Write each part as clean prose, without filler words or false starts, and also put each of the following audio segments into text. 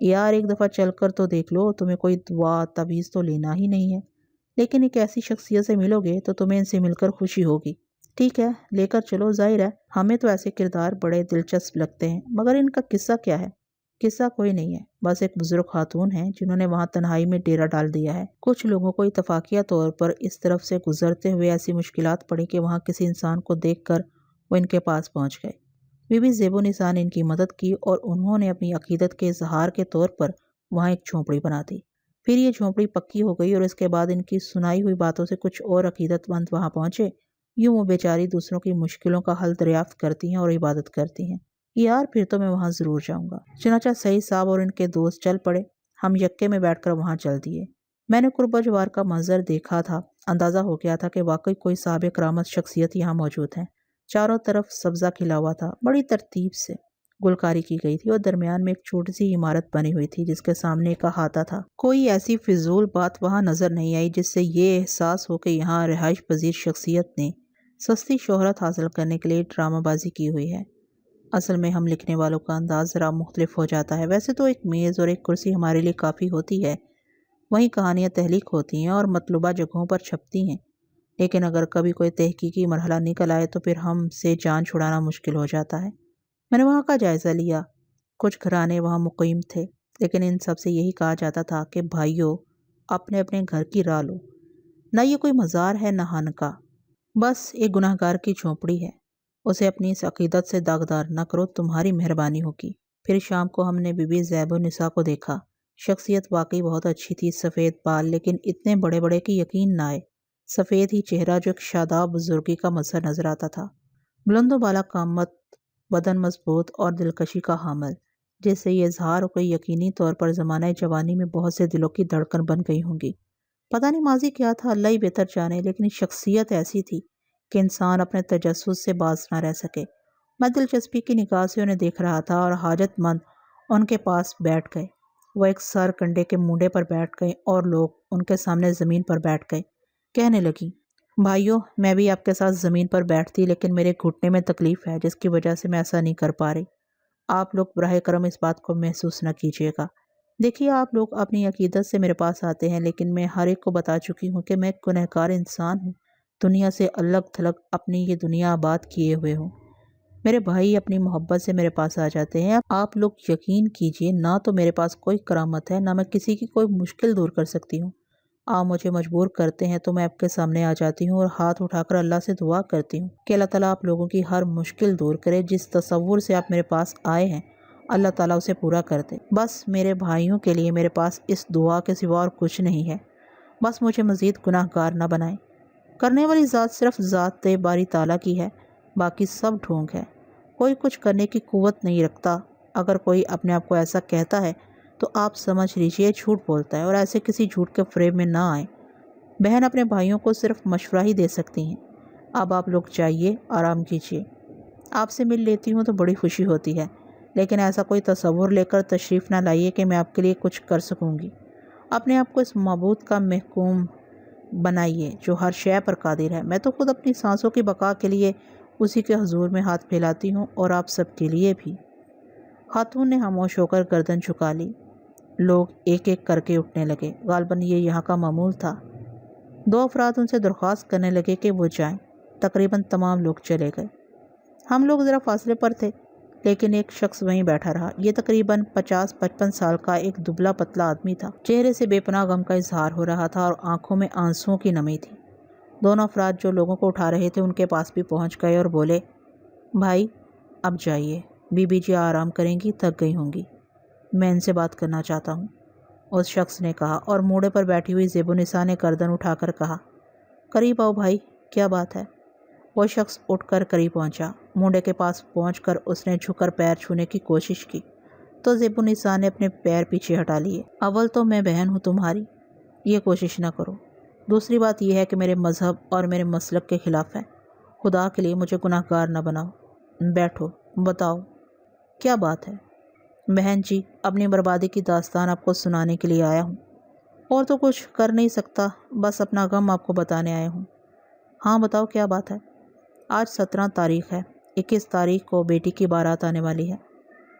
یار ایک دفعہ چل کر تو دیکھ لو، تمہیں کوئی دعا تعویذ تو لینا ہی نہیں ہے، لیکن ایک ایسی شخصیت سے ملو گے تو تمہیں ان سے مل کر خوشی ہوگی۔ ٹھیک ہے، لے کر چلو، ظاہر ہے ہمیں تو ایسے کردار بڑے دلچسپ لگتے ہیں، مگر ان کا قصہ کیا ہے؟ قصہ کوئی نہیں ہے، بس ایک بزرگ خاتون ہے جنہوں نے وہاں تنہائی میں ڈیرا ڈال دیا ہے۔ کچھ لوگوں کو اتفاقیہ طور پر اس طرف سے گزرتے ہوئے ایسی مشکلات پڑی کہ وہاں کسی انسان کو دیکھ کر وہ ان کے پاس پہنچ گئے۔ بی بی زیب النساء نے ان کی مدد کی اور انہوں نے اپنی عقیدت کے اظہار کے طور پر وہاں ایک جھونپڑی بنا دی۔ پھر یہ جھونپڑی پکی ہو گئی اور اس کے بعد ان کی سنائی ہوئی باتوں سے کچھ اور عقیدت مند وہاں پہنچے۔ یوں وہ بیچاری دوسروں کی مشکلوں کا حل دریافت کرتی ہیں اور عبادت کرتی ہیں۔ یار پھر تو میں وہاں ضرور جاؤں گا۔ چنانچہ سعید صاحب اور ان کے دوست چل پڑے۔ ہم یکے میں بیٹھ کر وہاں چل دیے۔ میں نے قرب و جوار کا منظر دیکھا تھا، اندازہ ہو گیا تھا کہ واقعی کوئی صاحب کرامت شخصیت یہاں موجود ہے۔ چاروں طرف سبزہ کھلا ہوا تھا، بڑی ترتیب سے گلکاری کی گئی تھی اور درمیان میں ایک چھوٹی سی عمارت بنی ہوئی تھی جس کے سامنے ایک احاطہ تھا۔ کوئی ایسی فضول بات وہاں نظر نہیں آئی جس سے یہ احساس ہو کہ یہاں رہائش پذیر شخصیت نے سستی شہرت حاصل کرنے کے لیے ڈرامہ بازی کی ہوئی ہے۔ اصل میں ہم لکھنے والوں کا انداز ذرا مختلف ہو جاتا ہے۔ ویسے تو ایک میز اور ایک کرسی ہمارے لیے کافی ہوتی ہے، وہیں کہانیاں تحلیق ہوتی ہیں اور مطلوبہ جگہوں پر چھپتی ہیں، لیکن اگر کبھی کوئی تحقیقی مرحلہ نکل آئے تو پھر ہم سے جان چھڑانا مشکل ہو جاتا ہے۔ میں نے وہاں کا جائزہ لیا۔ کچھ گھرانے وہاں مقیم تھے، لیکن ان سب سے یہی کہا جاتا تھا کہ بھائیو، اپنے اپنے گھر کی راہ لو۔ نہ یہ کوئی مزار ہے نہ خانقاہ، بس ایک گناہ گار کی جھونپڑی ہے۔ اسے اپنی اس عقیدت سے داغدار نہ کرو، تمہاری مہربانی ہوگی۔ پھر شام کو ہم نے بی بی زیب النساء کو دیکھا۔ شخصیت واقعی بہت اچھی تھی، سفید بال لیکن اتنے بڑے بڑے کہ یقین نہ آئے، سفید ہی چہرہ جو ایک شاداب بزرگی کا مظہر نظر آتا تھا، بلند و بالا قامت، بدن مضبوط اور دلکشی کا حامل، جس سے یہ اظہار ہو کہ یقینی طور پر زمانہ جوانی میں بہت سے دلوں کی دھڑکن بن گئی ہوں گی۔ پتہ نہیں ماضی کیا تھا، اللہ ہی بہتر جانے، لیکن شخصیت ایسی تھی کہ انسان اپنے تجسس سے باز نہ رہ سکے۔ میں دلچسپی کی نگاہ سے انہیں دیکھ رہا تھا اور حاجت مند ان کے پاس بیٹھ گئے۔ وہ ایک سر کنڈے کے مونڈے پر بیٹھ گئے اور لوگ ان کے سامنے زمین پر بیٹھ گئے۔ کہنے لگیں، بھائیو، میں بھی آپ کے ساتھ زمین پر بیٹھتی، لیکن میرے گھٹنے میں تکلیف ہے جس کی وجہ سے میں ایسا نہیں کر پا رہی۔ آپ لوگ براہ کرم اس بات کو محسوس نہ کیجیے گا۔ دیکھیے، آپ لوگ اپنی عقیدت سے میرے پاس آتے ہیں، لیکن میں ہر ایک کو بتا چکی ہوں کہ میں گنہگار انسان ہوں، دنیا سے الگ تھلگ اپنی یہ دنیا آباد کیے ہوئے ہوں۔ میرے بھائی اپنی محبت سے میرے پاس آ جاتے ہیں۔ آپ لوگ یقین کیجئے، نہ تو میرے پاس کوئی کرامت ہے، نہ میں کسی کی کوئی مشکل دور کر سکتی ہوں۔ آپ مجھے مجبور کرتے ہیں تو میں آپ کے سامنے آ جاتی ہوں اور ہاتھ اٹھا کر اللہ سے دعا کرتی ہوں کہ اللہ تعالیٰ آپ لوگوں کی ہر مشکل دور کرے۔ جس تصور سے آپ میرے پاس آئے ہیں، اللہ تعالیٰ اسے پورا کر دے۔ بس میرے بھائیوں کے لیے میرے پاس اس دعا کے سوا اور کچھ نہیں ہے۔ بس مجھے مزید گناہ گار نہ بنائیں۔ کرنے والی ذات صرف ذات باری تعالیٰ کی ہے، باقی سب ڈھونگ ہے۔ کوئی کچھ کرنے کی قوت نہیں رکھتا۔ اگر کوئی اپنے آپ کو ایسا کہتا ہے تو آپ سمجھ لیجئے جھوٹ بولتا ہے، اور ایسے کسی جھوٹ کے فریب میں نہ آئیں۔ بہن اپنے بھائیوں کو صرف مشورہ ہی دے سکتی ہیں۔ اب آپ لوگ جائیے، آرام کیجیے۔ آپ سے مل لیتی ہوں تو بڑی خوشی ہوتی ہے، لیکن ایسا کوئی تصور لے کر تشریف نہ لائیے کہ میں آپ کے لیے کچھ کر سکوں گی۔ اپنے آپ کو اس معبود کا محکوم بنائیے جو ہر شے پر قادر ہے۔ میں تو خود اپنی سانسوں کی بقا کے لیے اسی کے حضور میں ہاتھ پھیلاتی ہوں، اور آپ سب کے لیے بھی۔ خاتون نے خاموش ہو کر گردن جھکا لی۔ لوگ ایک ایک کر کے اٹھنے لگے، غالباً یہ یہاں کا معمول تھا۔ دو افراد ان سے درخواست کرنے لگے کہ وہ جائیں۔ تقریباً تمام لوگ چلے گئے۔ ہم لوگ ذرا فاصلے پر تھے، لیکن ایک شخص وہیں بیٹھا رہا۔ یہ تقریباً 50-55 سال کا ایک دبلا پتلا آدمی تھا۔ چہرے سے بے پناہ غم کا اظہار ہو رہا تھا اور آنکھوں میں آنسوؤں کی نمی تھی۔ دونوں افراد جو لوگوں کو اٹھا رہے تھے ان کے پاس بھی پہنچ گئے اور بولے، بھائی اب جائیے، بی بی جی آرام کریں گی، تھک گئی ہوں گی، میں ان سے بات کرنا چاہتا ہوں، اس شخص نے کہا، اور موڑے پر بیٹھی ہوئی زیب النساء نے گردن اٹھا کر کہا، قریب آؤ بھائی، کیا بات ہے؟ وہ شخص اٹھ کر قریب پہنچا۔ مونڈے کے پاس پہنچ کر اس نے جھک کر پیر چھونے کی کوشش کی تو زیب النساء نے اپنے پیر پیچھے ہٹا لیے۔ اول تو میں بہن ہوں تمہاری، یہ کوشش نہ کرو۔ دوسری بات یہ ہے کہ میرے مذہب اور میرے مسلک کے خلاف ہے۔ خدا کے لیے مجھے گناہ گار نہ بناؤ۔ بیٹھو، بتاؤ کیا بات ہے؟ بہن جی، اپنی بربادی کی داستان آپ کو سنانے کے لیے آیا ہوں، اور تو کچھ کر نہیں سکتا، بس اپنا غم آپ کو بتانے آیا ہوں۔ ہاں بتاؤ کیا بات ہے؟ آج 17 تاریخ ہے، 21 تاریخ کو بیٹی کی بارات آنے والی ہے۔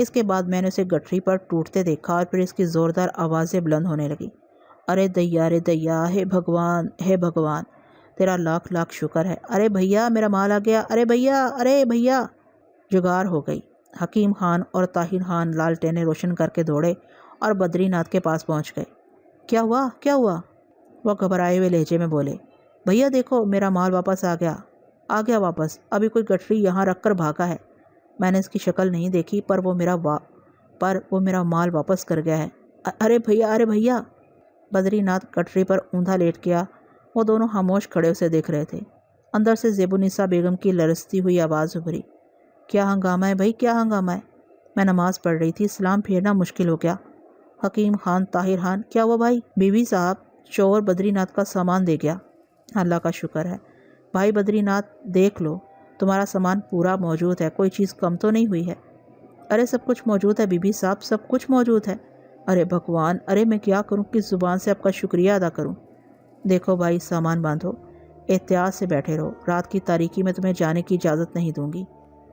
اس کے بعد میں نے اسے گٹھری پر ٹوٹتے دیکھا اور پھر اس کی زوردار آوازیں بلند ہونے لگی۔ ارے دیا، رے دیا، ہے بھگوان، ہے بھگوان، تیرا لاکھ لاکھ شکر ہے، ارے بھیا میرا مال آ گیا، ارے بھیا، ارے بھیا۔ جگار ہو گئی۔ حکیم خان اور طاہر خان لالٹینیں روشن کر کے دوڑے اور بدری ناتھ کے پاس پہنچ گئے۔ کیا ہوا، کیا ہوا؟ وہ گھبرائے ہوئے لہجے میں بولے۔ بھیا دیکھو، میرا مال واپس آ گیا واپس، ابھی کوئی گٹھری یہاں رکھ کر بھاگا ہے۔ میں نے اس کی شکل نہیں دیکھی پر وہ میرا مال واپس کر گیا ہے۔ ارے بھیا، ارے بھیا۔ بدری ناتھ گٹھری پر اوندا لیٹ گیا۔ وہ دونوں خاموش کھڑے اسے دیکھ رہے تھے۔ اندر سے زیب النساء بیگم کی لرزتی ہوئی آواز ابھری۔ کیا ہنگامہ ہے بھائی، کیا ہنگامہ ہے؟ میں نماز پڑھ رہی تھی، سلام پھیرنا مشکل ہو گیا۔ حکیم خان، طاہر خان، کیا ہوا بھائی؟ بی بی صاحب چور بدری ناتھ کا سامان دے گیا۔ اللہ کا شکر ہے۔ بھائی بدری ناتھ دیکھ لو، تمہارا سامان پورا موجود ہے، کوئی چیز کم تو نہیں ہوئی ہے؟ ارے سب کچھ موجود ہے بی بی صاحب، سب کچھ موجود ہے۔ ارے بھگوان، ارے میں کیا کروں، کس زبان سے آپ کا شکریہ ادا کروں؟ دیکھو بھائی، سامان باندھو، احتیاط سے بیٹھے رہو، رات کی تاریکی میں تمہیں جانے کی اجازت نہیں دوں گی۔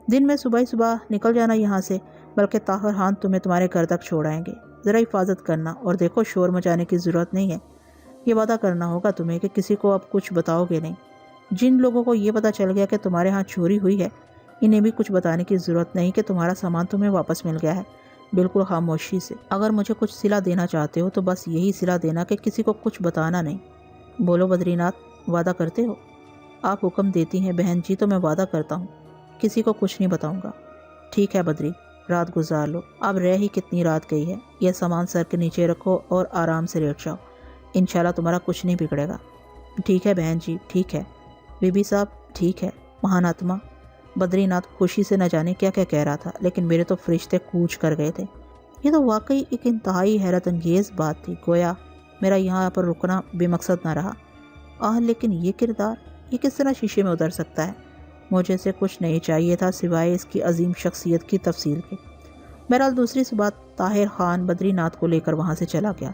دن میں صبح نکل جانا یہاں سے، بلکہ طاہر خان تمہیں تمہارے گھر تک چھوڑ آئیں گے۔ ذرا حفاظت کرنا، اور دیکھو شور مچانے کی ضرورت نہیں ہے۔ یہ وعدہ کرنا ہوگا تمہیں کہ کسی کو اب کچھ بتاؤ گے نہیں۔ جن لوگوں کو یہ پتہ چل گیا کہ تمہارے ہاں چوری ہوئی ہے، انہیں بھی کچھ بتانے کی ضرورت نہیں کہ تمہارا سامان تمہیں واپس مل گیا ہے، بالکل خاموشی سے۔ اگر مجھے کچھ صلہ دینا چاہتے ہو تو بس یہی صلہ دینا کہ کسی کو کچھ بتانا نہیں۔ بولو بدری ناتھ، وعدہ کرتے ہو؟ آپ حکم دیتی ہیں بہن جی تو میں وعدہ کرتا ہوں، کسی کو کچھ نہیں بتاؤں گا۔ ٹھیک ہے بدری، رات گزار لو، اب رہ ہی کتنی رات گئی ہے۔ یہ سامان سر کے نیچے رکھو اور آرام سے لیٹ جاؤ، انشاءاللہ تمہارا کچھ نہیں بگڑے گا۔ ٹھیک ہے بہن جی، ٹھیک ہے۔ بی بی صاحب ٹھیک ہے۔ مہان آتما۔ بدری ناتھ خوشی سے نہ جانے کیا کیا کہہ رہا تھا، لیکن میرے تو فرشتے کوچ کر گئے تھے۔ یہ تو واقعی ایک انتہائی حیرت انگیز بات تھی، گویا میرا یہاں پر رکنا بے مقصد نہ رہا۔ لیکن یہ کردار، یہ کس طرح شیشے میں اتر سکتا ہے؟ مجھے سے کچھ نہیں چاہیے تھا سوائے اس کی عظیم شخصیت کی تفصیل کے۔ بہرحال دوسری صبح طاہر خان بدری ناتھ کو لے کر وہاں سے چلا گیا۔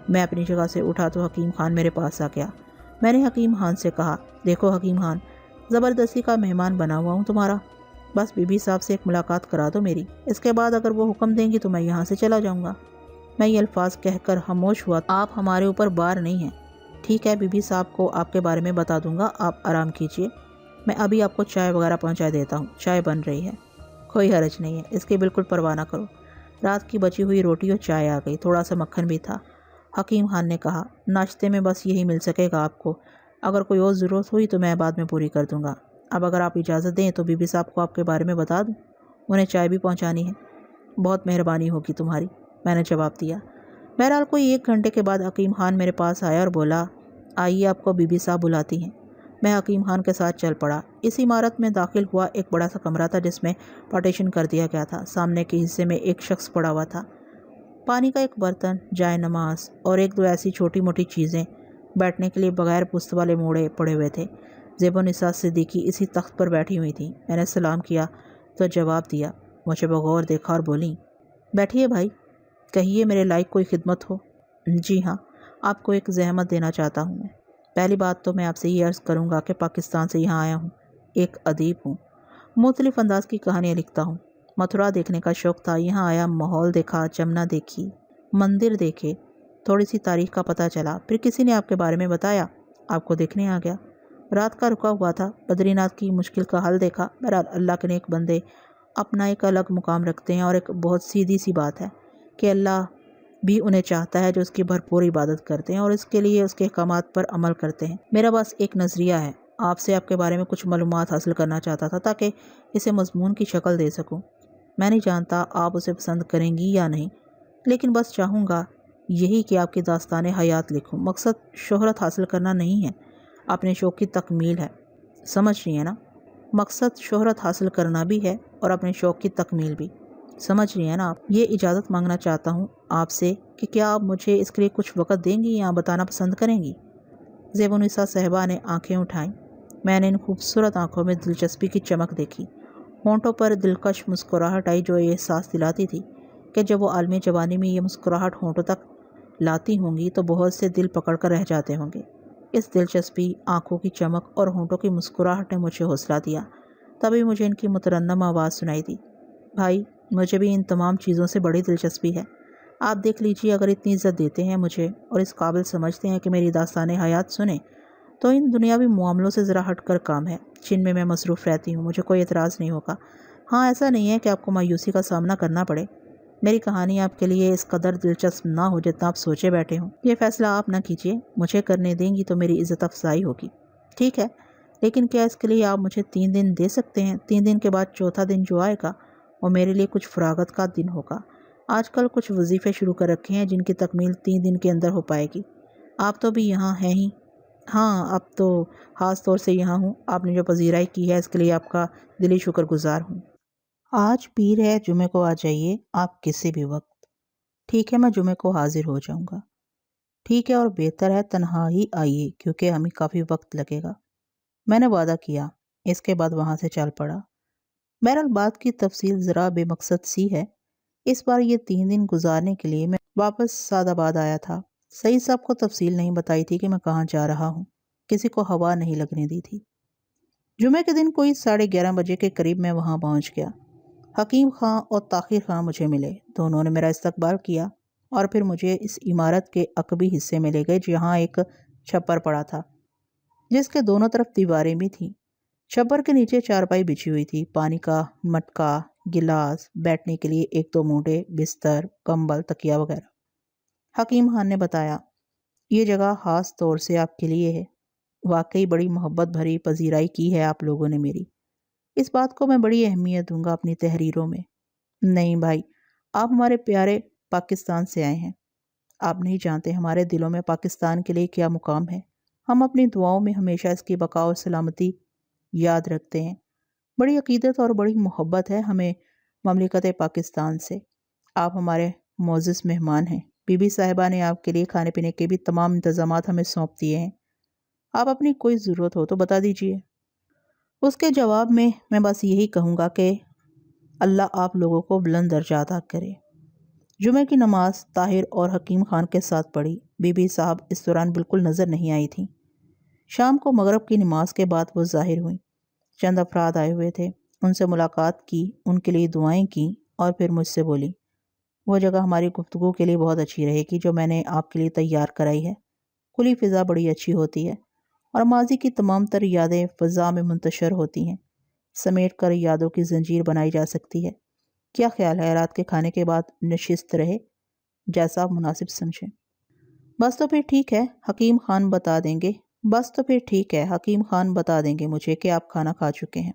میں اپنی جگہ سے اٹھا تو حکیم خان میرے پاس آ گیا۔ میں نے حکیم خان سے کہا، دیکھو حکیم خان، زبردستی کا مہمان بنا ہوا ہوں تمہارا، بس بی بی صاحب سے ایک ملاقات کرا دو میری، اس کے بعد اگر وہ حکم دیں گی تو میں یہاں سے چلا جاؤں گا۔ میں یہ الفاظ کہہ کر خاموش ہوا۔ آپ ہمارے اوپر بار نہیں ہیں۔ ٹھیک ہے، بی بی صاحب کو آپ کے بارے میں بتا دوں گا، آپ آرام کیجیے، میں ابھی آپ کو چائے وغیرہ پہنچا دیتا ہوں، چائے بن رہی ہے۔ کوئی حرج نہیں ہے، اس کی بالکل پرواہ نہ کرو، رات کی بچی ہوئی روٹی اور چائے آ گئی، تھوڑا سا مکھن بھی تھا۔ حکیم خان نے کہا، ناشتے میں بس یہی مل سکے گا آپ کو، اگر کوئی اور ضرورت ہوئی تو میں بعد میں پوری کر دوں گا۔ اب اگر آپ اجازت دیں تو بی بی صاحب کو آپ کے بارے میں بتا دوں، انہیں چائے بھی پہنچانی ہے۔ بہت مہربانی ہوگی تمہاری، میں نے جواب دیا۔ بہرحال کوئی 1 گھنٹے کے بعد حکیم خان میرے پاس آیا اور بولا، آئیے آپ کو بی بی صاحب بلاتی ہیں۔ میں حکیم خان کے ساتھ چل پڑا۔ اس عمارت میں داخل ہوا، ایک بڑا سا کمرہ تھا جس میں پارٹیشن کر دیا گیا تھا۔ سامنے کے حصے میں ایک شخص پڑا ہوا تھا، پانی کا ایک برتن، جائے نماز اور 1-2 ایسی چھوٹی موٹی چیزیں، بیٹھنے کے لیے بغیر پشت والے موڑے پڑے ہوئے تھے۔ زیب النساء صدیقی اسی تخت پر بیٹھی ہوئی تھی۔ میں نے سلام کیا تو جواب دیا، مجھے بغور دیکھا اور بولی، بیٹھیے بھائی، کہیے میرے لائق کوئی خدمت ہو۔ جی ہاں، آپ کو ایک زحمت دینا چاہتا ہوں میں۔ پہلی بات تو میں آپ سے یہ عرض کروں گا کہ پاکستان سے یہاں آیا ہوں، ایک ادیب ہوں، مختلف انداز کی کہانیاں لکھتا ہوں۔ متھرا دیکھنے کا شوق تھا، یہاں آیا، ماحول دیکھا، جمنا دیکھی، مندر دیکھے، تھوڑی سی تاریخ کا پتہ چلا، پھر کسی نے آپ کے بارے میں بتایا، آپ کو دیکھنے آ گیا۔ رات کا رکا ہوا تھا، بدری ناتھ کی مشکل کا حل دیکھا۔ بہرحال اللہ کے نیک بندے اپنا ایک الگ مقام رکھتے ہیں، اور ایک بہت سیدھی سی بات ہے کہ اللہ بھی انہیں چاہتا ہے جو اس کی بھرپور عبادت کرتے ہیں اور اس کے لیے اس کے احکامات پر عمل کرتے ہیں۔ میرا بس ایک نظریہ ہے، آپ سے آپ کے بارے میں کچھ معلومات حاصل کرنا چاہتا تھا تاکہ اسے مضمون کی شکل دے سکوں۔ میں نہیں جانتا آپ اسے پسند کریں گی یا نہیں، لیکن بس چاہوں گا یہی کہ آپ کی داستان حیات لکھوں۔ مقصد شہرت حاصل کرنا نہیں ہے، اپنے شوق کی تکمیل ہے، سمجھ رہی ہیں نا؟ مقصد شہرت حاصل کرنا بھی ہے اور اپنے شوق کی تکمیل بھی، سمجھ رہی ہیں نا آپ؟ یہ اجازت مانگنا چاہتا ہوں آپ سے کہ کیا آپ مجھے اس کے لیے کچھ وقت دیں گی یا بتانا پسند کریں گی؟ زیب النساء صاحبہ نے آنکھیں اٹھائیں۔ میں نے ان خوبصورت آنکھوں میں دلچسپی کی چمک دیکھی، ہونٹوں پر دلکش مسکراہٹ آئی جو یہ احساس دلاتی تھی کہ جب وہ عالمی جوانی میں یہ مسکراہٹ ہونٹوں تک لاتی ہوں گی تو بہت سے دل پکڑ کر رہ جاتے ہوں گے۔ اس دلچسپی، آنکھوں کی چمک اور ہونٹوں کی مسکراہٹ نے مجھے حوصلہ دیا۔ تبھی مجھے ان کی مترنم آواز سنائی دی، بھائی مجھے بھی ان تمام چیزوں سے بڑی دلچسپی ہے۔ آپ دیکھ لیجیے، اگر اتنی عزت دیتے ہیں مجھے اور اس قابل سمجھتے ہیں کہ میری داستان حیات سنیں، تو ان دنیاوی معاملوں سے ذرا ہٹ کر کام ہے جن میں مصروف رہتی ہوں، مجھے کوئی اعتراض نہیں ہوگا۔ ہاں، ایسا نہیں ہے کہ آپ کو مایوسی کا سامنا کرنا پڑے۔ میری کہانی آپ کے لیے اس قدر دلچسپ نہ ہو جتنا آپ سوچے بیٹھے ہوں۔ یہ فیصلہ آپ نہ کیجیے، مجھے کرنے دیں گی تو میری عزت افزائی ہوگی۔ ٹھیک ہے، لیکن کیا اس کے لیے آپ مجھے 3 دن دے سکتے ہیں؟ 3 دن کے بعد چوتھا دن جو آئے گا وہ میرے لیے کچھ فراغت کا دن ہوگا۔ آج کل کچھ وظیفے شروع کر رکھے ہیں جن کی تکمیل 3 دن کے اندر ہو پائے گی۔ آپ تو بھی یہاں ہیں ہی۔ ہاں، اب تو خاص طور سے یہاں ہوں۔ آپ نے جو پذیرائی کی ہے اس کے لیے آپ کا دلی شکر گزار ہوں۔ آج پیر ہے، جمعے کو آ جائیے آپ کسی بھی وقت۔ ٹھیک ہے، میں جمعے کو حاضر ہو جاؤں گا۔ ٹھیک ہے، اور بہتر ہے تنہا ہی آئیے کیونکہ ہمیں کافی وقت لگے گا۔ میں نے وعدہ کیا۔ اس کے بعد وہاں سے چل پڑا۔ بہرحال بات کی تفصیل ذرا بے مقصد سی ہے۔ اس بار یہ 3 دن گزارنے کے لیے میں واپس سعد آباد آیا تھا۔ سعید صاحب کو تفصیل نہیں بتائی تھی کہ میں کہاں جا رہا ہوں، کسی کو ہوا نہیں لگنے دی تھی۔ جمعے کے دن کوئی 11:30 بجے کے قریب میں وہاں پہنچ گیا۔ حکیم خان اور طاہر خان مجھے ملے۔ دونوں نے میرا استقبال کیا اور پھر مجھے اس عمارت کے عقبی حصے میں لے گئے جہاں ایک چھپر پڑا تھا جس کے دونوں طرف دیواریں بھی تھیں۔ چھپر کے نیچے چارپائی بچھی ہوئی تھی، پانی کا مٹکا، گلاس، بیٹھنے کے لیے 1-2 مونڈے، بستر، کمبل، تکیہ وغیرہ۔ حکیم خان نے بتایا، یہ جگہ خاص طور سے آپ کے لیے ہے۔ واقعی بڑی محبت بھری پذیرائی کی ہے آپ لوگوں نے میری۔ اس بات کو میں بڑی اہمیت دوں گا اپنی تحریروں میں۔ نہیں بھائی، آپ ہمارے پیارے پاکستان سے آئے ہیں۔ آپ نہیں جانتے ہمارے دلوں میں پاکستان کے لیے کیا مقام ہے۔ ہم اپنی دعاؤں میں ہمیشہ اس کی بقا اور سلامتی یاد رکھتے ہیں۔ بڑی عقیدت اور بڑی محبت ہے ہمیں مملکت پاکستان سے۔ آپ ہمارے معزز مہمان ہیں۔ بی بی صاحبہ نے آپ کے لیے کھانے پینے کے بھی تمام انتظامات ہمیں سونپ دیے ہیں۔ آپ اپنی کوئی ضرورت ہو تو بتا دیجیے۔ اس کے جواب میں بس یہی کہوں گا کہ اللہ آپ لوگوں کو بلند درجہ عطا کرے۔ جمعے کی نماز طاہر اور حکیم خان کے ساتھ پڑھی۔ بی بی صاحب اس دوران بالکل نظر نہیں آئی تھیں۔ شام کو مغرب کی نماز کے بعد وہ ظاہر ہوئیں۔ چند افراد آئے ہوئے تھے، ان سے ملاقات کی، ان کے لیے دعائیں کیں اور پھر مجھ سے بولی، وہ جگہ ہماری گفتگو کے لیے بہت اچھی رہے گی جو میں نے آپ کے لیے تیار کرائی ہے۔ کھلی فضا بڑی اچھی ہوتی ہے اور ماضی کی تمام تر یادیں فضا میں منتشر ہوتی ہیں، سمیٹ کر یادوں کی زنجیر بنائی جا سکتی ہے۔ کیا خیال ہے رات کے کھانے کے بعد نشست رہے؟ جیسا آپ مناسب سمجھیں۔ بس تو پھر ٹھیک ہے، حکیم خان بتا دیں گے مجھے کہ آپ کھانا کھا چکے ہیں۔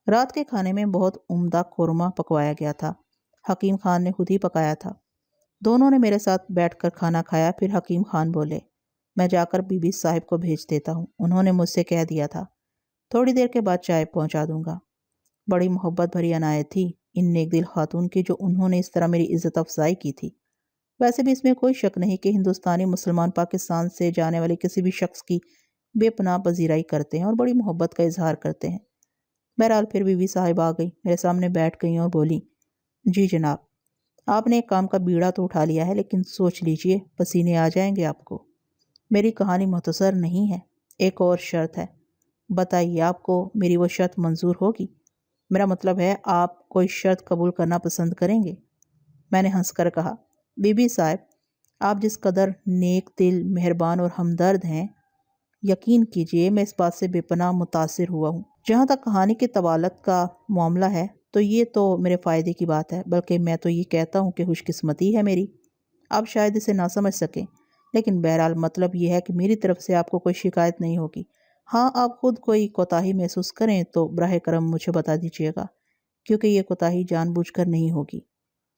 رات کے کھانے میں بہت عمدہ قورمہ پکوایا گیا تھا۔ حکیم خان نے خود ہی پکایا تھا۔ دونوں نے میرے ساتھ بیٹھ کر کھانا کھایا۔ پھر حکیم خان بولے، میں جا کر بی بی صاحب کو بھیج دیتا ہوں، انہوں نے مجھ سے کہہ دیا تھا تھوڑی دیر کے بعد چائے پہنچا دوں گا۔ بڑی محبت بھری عنایت تھی ان نیک دل خاتون کی جو انہوں نے اس طرح میری عزت افزائی کی تھی۔ ویسے بھی اس میں کوئی شک نہیں کہ ہندوستانی مسلمان پاکستان سے جانے والے کسی بھی شخص کی بے پناہ پذیرائی کرتے ہیں اور بڑی محبت کا اظہار کرتے ہیں۔ بہرحال پھر بی بی صاحب آ گئی، میرے سامنے بیٹھ گئیں اور بولی، جی جناب، آپ نے ایک کام کا بیڑا تو اٹھا لیا ہے، لیکن سوچ لیجئے پسینے آ جائیں گے آپ کو۔ میری کہانی مختصر نہیں ہے، ایک اور شرط ہے۔ بتائیے آپ کو میری وہ شرط منظور ہوگی؟ میرا مطلب ہے آپ کوئی شرط قبول کرنا پسند کریں گے؟ میں نے ہنس کر کہا، بی بی صاحب، آپ جس قدر نیک دل، مہربان اور ہمدرد ہیں، یقین کیجئے میں اس بات سے بے پناہ متاثر ہوا ہوں۔ جہاں تک کہانی کے طوالت کا معاملہ ہے تو یہ تو میرے فائدے کی بات ہے، بلکہ میں تو یہ کہتا ہوں کہ خوش قسمتی ہے میری۔ آپ شاید اسے نہ سمجھ سکیں، لیکن بہرحال مطلب یہ ہے کہ میری طرف سے آپ کو کوئی شکایت نہیں ہوگی۔ ہاں، آپ خود کوئی کوتاہی محسوس کریں تو براہ کرم مجھے بتا دیجیے گا، کیونکہ یہ کوتاہی جان بوجھ کر نہیں ہوگی۔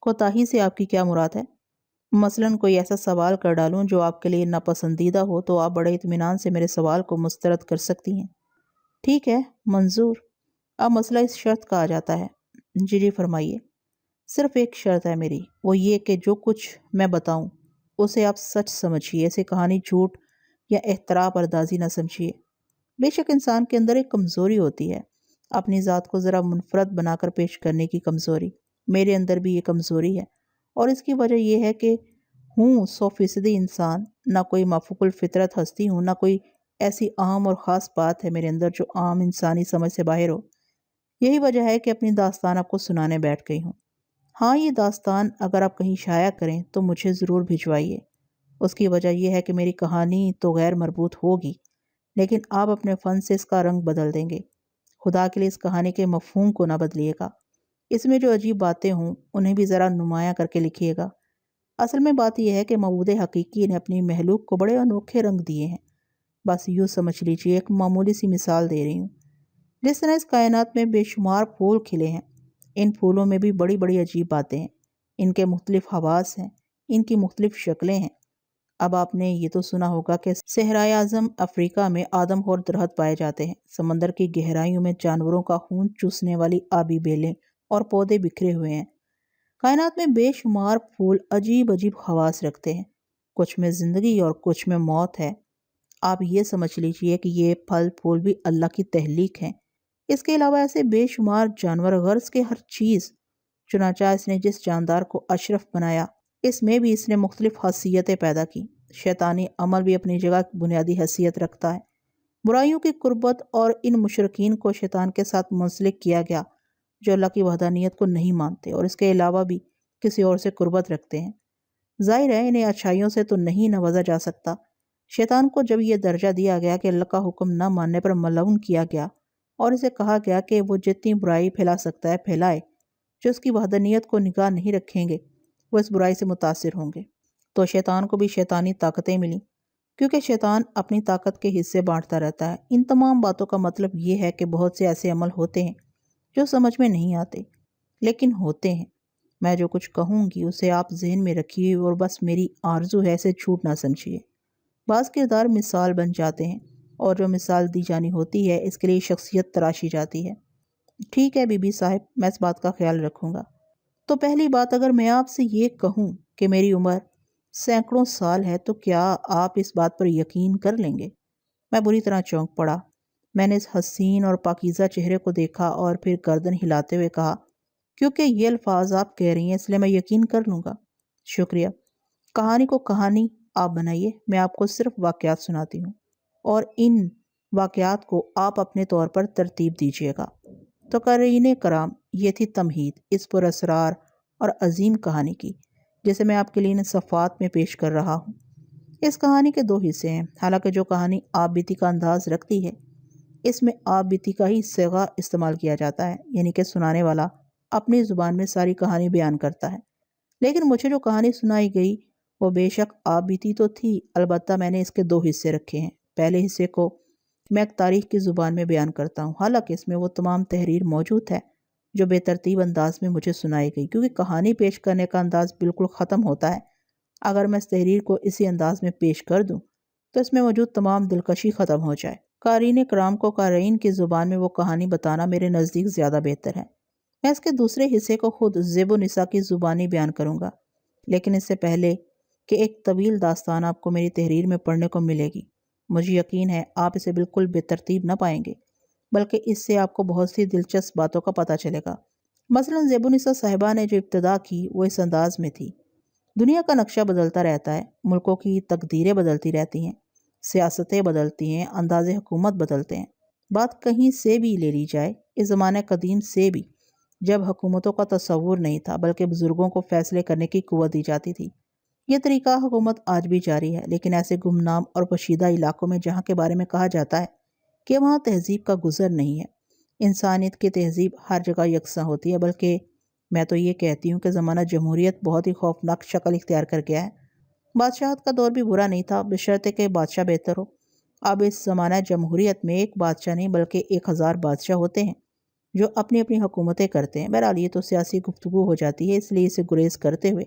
کوتاہی سے آپ کی کیا مراد ہے؟ مثلاً کوئی ایسا سوال کر ڈالوں جو آپ کے لیے ناپسندیدہ ہو تو آپ بڑے اطمینان سے میرے سوال کو مسترد کر سکتی ہیں۔ ٹھیک ہے، منظور۔ اب مسئلہ اس شرط کا آ جاتا ہے۔ جی فرمائیے۔ صرف ایک شرط ہے میری، وہ یہ کہ جو کچھ میں بتاؤں اسے آپ سچ سمجھیے، اسے کہانی جھوٹ یا احترا پردازی نہ سمجھیے۔ بے شک انسان کے اندر ایک کمزوری ہوتی ہے، اپنی ذات کو ذرا منفرد بنا کر پیش کرنے کی کمزوری۔ میرے اندر بھی یہ کمزوری ہے اور اس کی وجہ یہ ہے کہ ہوں 100% انسان، نہ کوئی مافوق الفطرت ہستی ہوں، نہ کوئی ایسی عام اور خاص بات ہے میرے اندر جو عام انسانی سمجھ سے باہر ہو۔ یہی وجہ ہے کہ اپنی داستان آپ کو سنانے بیٹھ گئی ہوں۔ ہاں، یہ داستان اگر آپ کہیں شائع کریں تو مجھے ضرور بھجوائیے۔ اس کی وجہ یہ ہے کہ میری کہانی تو غیر مربوط ہوگی، لیکن آپ اپنے فن سے اس کا رنگ بدل دیں گے۔ خدا کے لیے اس کہانی کے مفہوم کو نہ بدلیے گا۔ اس میں جو عجیب باتیں ہوں انہیں بھی ذرا نمایاں کر کے لکھیے گا۔ اصل میں بات یہ ہے کہ معبود حقیقی نے اپنی مخلوق کو بڑے انوکھے رنگ دیے ہیں۔ بس یوں سمجھ لیجیے، ایک معمولی سی مثال دے رہی ہوں۔ جس طرح اس کائنات میں بے شمار پھول کھلے ہیں، ان پھولوں میں بھی بڑی بڑی عجیب باتیں ہیں۔ ان کے مختلف حواس ہیں، ان کی مختلف شکلیں ہیں۔ اب آپ نے یہ تو سنا ہوگا کہ صحرائے اعظم افریقہ میں آدم خور درخت پائے جاتے ہیں۔ سمندر کی گہرائیوں میں جانوروں کا خون چوسنے والی آبی بیلیں اور پودے بکھرے ہوئے ہیں۔ کائنات میں بے شمار پھول عجیب عجیب خواص رکھتے ہیں، کچھ میں زندگی اور کچھ میں موت ہے۔ آپ یہ سمجھ لیجئے کہ یہ پھل پھول بھی اللہ کی تخلیق ہیں۔ اس کے علاوہ ایسے بے شمار جانور، غرض کے ہر چیز۔ چنانچہ اس نے جس جاندار کو اشرف بنایا، اس میں بھی اس نے مختلف حیثیتیں پیدا کی۔ شیطانی عمل بھی اپنی جگہ بنیادی حیثیت رکھتا ہے۔ برائیوں کی قربت اور ان مشرکین کو شیطان کے ساتھ منسلک کیا گیا جو اللہ کی وحدانیت کو نہیں مانتے اور اس کے علاوہ بھی کسی اور سے قربت رکھتے ہیں۔ ظاہر ہے انہیں اچھائیوں سے تو نہیں نوازا جا سکتا۔ شیطان کو جب یہ درجہ دیا گیا کہ اللہ کا حکم نہ ماننے پر ملعون کیا گیا اور اسے کہا گیا کہ وہ جتنی برائی پھیلا سکتا ہے پھیلائے، جو اس کی وحدانیت کو نگاہ نہیں رکھیں گے وہ اس برائی سے متاثر ہوں گے، تو شیطان کو بھی شیطانی طاقتیں ملیں، کیونکہ شیطان اپنی طاقت کے حصے بانٹتا رہتا ہے۔ ان تمام باتوں کا مطلب یہ ہے کہ بہت سے ایسے عمل ہوتے ہیں جو سمجھ میں نہیں آتے، لیکن ہوتے ہیں۔ میں جو کچھ کہوں گی اسے آپ ذہن میں رکھیے اور بس میری آرزو ہے اسے جھوٹ نہ سمجھیے۔ بعض کردار مثال بن جاتے ہیں اور جو مثال دی جانی ہوتی ہے اس کے لیے شخصیت تراشی جاتی ہے۔ ٹھیک ہے بی بی صاحب، میں اس بات کا خیال رکھوں گا۔ تو پہلی بات، اگر میں آپ سے یہ کہوں کہ میری عمر سینکڑوں سال ہے تو کیا آپ اس بات پر یقین کر لیں گے؟ میں بری طرح چونک پڑا۔ میں نے اس حسین اور پاکیزہ چہرے کو دیکھا اور پھر گردن ہلاتے ہوئے کہا، کیونکہ یہ الفاظ آپ کہہ رہی ہیں اس لیے میں یقین کر لوں گا۔ شکریہ۔ کہانی کو کہانی آپ بنائیے، میں آپ کو صرف واقعات سناتی ہوں اور ان واقعات کو آپ اپنے طور پر ترتیب دیجیے گا۔ تو قارئین کرام، یہ تھی تمہید اس پر اسرار اور عظیم کہانی کی، جسے میں آپ کے لیے ان صفحات میں پیش کر رہا ہوں۔ اس کہانی کے 2 حصے ہیں۔ حالانکہ جو کہانی آپ بیتی کا انداز رکھتی ہے، اس میں آپ بیتی کا ہی صیغہ استعمال کیا جاتا ہے، یعنی کہ سنانے والا اپنی زبان میں ساری کہانی بیان کرتا ہے۔ لیکن مجھے جو کہانی سنائی گئی وہ بے شک آپ بیتی تو تھی، البتہ میں نے اس کے 2 حصے رکھے ہیں۔ پہلے حصے کو میں ایک تاریخ کی زبان میں بیان کرتا ہوں، حالانکہ اس میں وہ تمام تحریر موجود ہے جو بے ترتیب انداز میں مجھے سنائی گئی، کیونکہ کہانی پیش کرنے کا انداز بالکل ختم ہوتا ہے اگر میں اس تحریر کو اسی انداز میں پیش کر دوں تو اس میں موجود تمام دلکشی ختم ہو جائے۔ قارئین کرام کو قارئین کی زبان میں وہ کہانی بتانا میرے نزدیک زیادہ بہتر ہے۔ میں اس کے دوسرے حصے کو خود زیب و نساء کی زبانی بیان کروں گا، لیکن اس سے پہلے کہ ایک طویل داستان آپ کو میری تحریر میں پڑھنے کو ملے گی، مجھے یقین ہے آپ اسے بالکل بے ترتیب نہ پائیں گے، بلکہ اس سے آپ کو بہت سی دلچسپ باتوں کا پتہ چلے گا۔ مثلا زیب و نساء صاحبہ نے جو ابتدا کی وہ اس انداز میں تھی: دنیا کا نقشہ بدلتا رہتا ہے، ملکوں کی تقدیریں بدلتی رہتی ہیں، سیاستیں بدلتی ہیں، انداز حکومت بدلتے ہیں۔ بات کہیں سے بھی لے لی جائے، اس زمانے قدیم سے بھی، جب حکومتوں کا تصور نہیں تھا بلکہ بزرگوں کو فیصلے کرنے کی قوت دی جاتی تھی، یہ طریقہ حکومت آج بھی جاری ہے، لیکن ایسے گمنام اور پوشیدہ علاقوں میں جہاں کے بارے میں کہا جاتا ہے کہ وہاں تہذیب کا گزر نہیں ہے۔ انسانیت کی تہذیب ہر جگہ یکساں ہوتی ہے، بلکہ میں تو یہ کہتی ہوں کہ زمانہ جمہوریت بہت ہی خوفناک شکل اختیار کر گیا ہے۔ بادشاہت کا دور بھی برا نہیں تھا، بشرطے کہ بادشاہ بہتر ہو۔ اب اس زمانہ جمہوریت میں ایک بادشاہ نہیں بلکہ 1000 بادشاہ ہوتے ہیں جو اپنی اپنی حکومتیں کرتے ہیں۔ بہرحال یہ تو سیاسی گفتگو ہو جاتی ہے، اس لیے اسے گریز کرتے ہوئے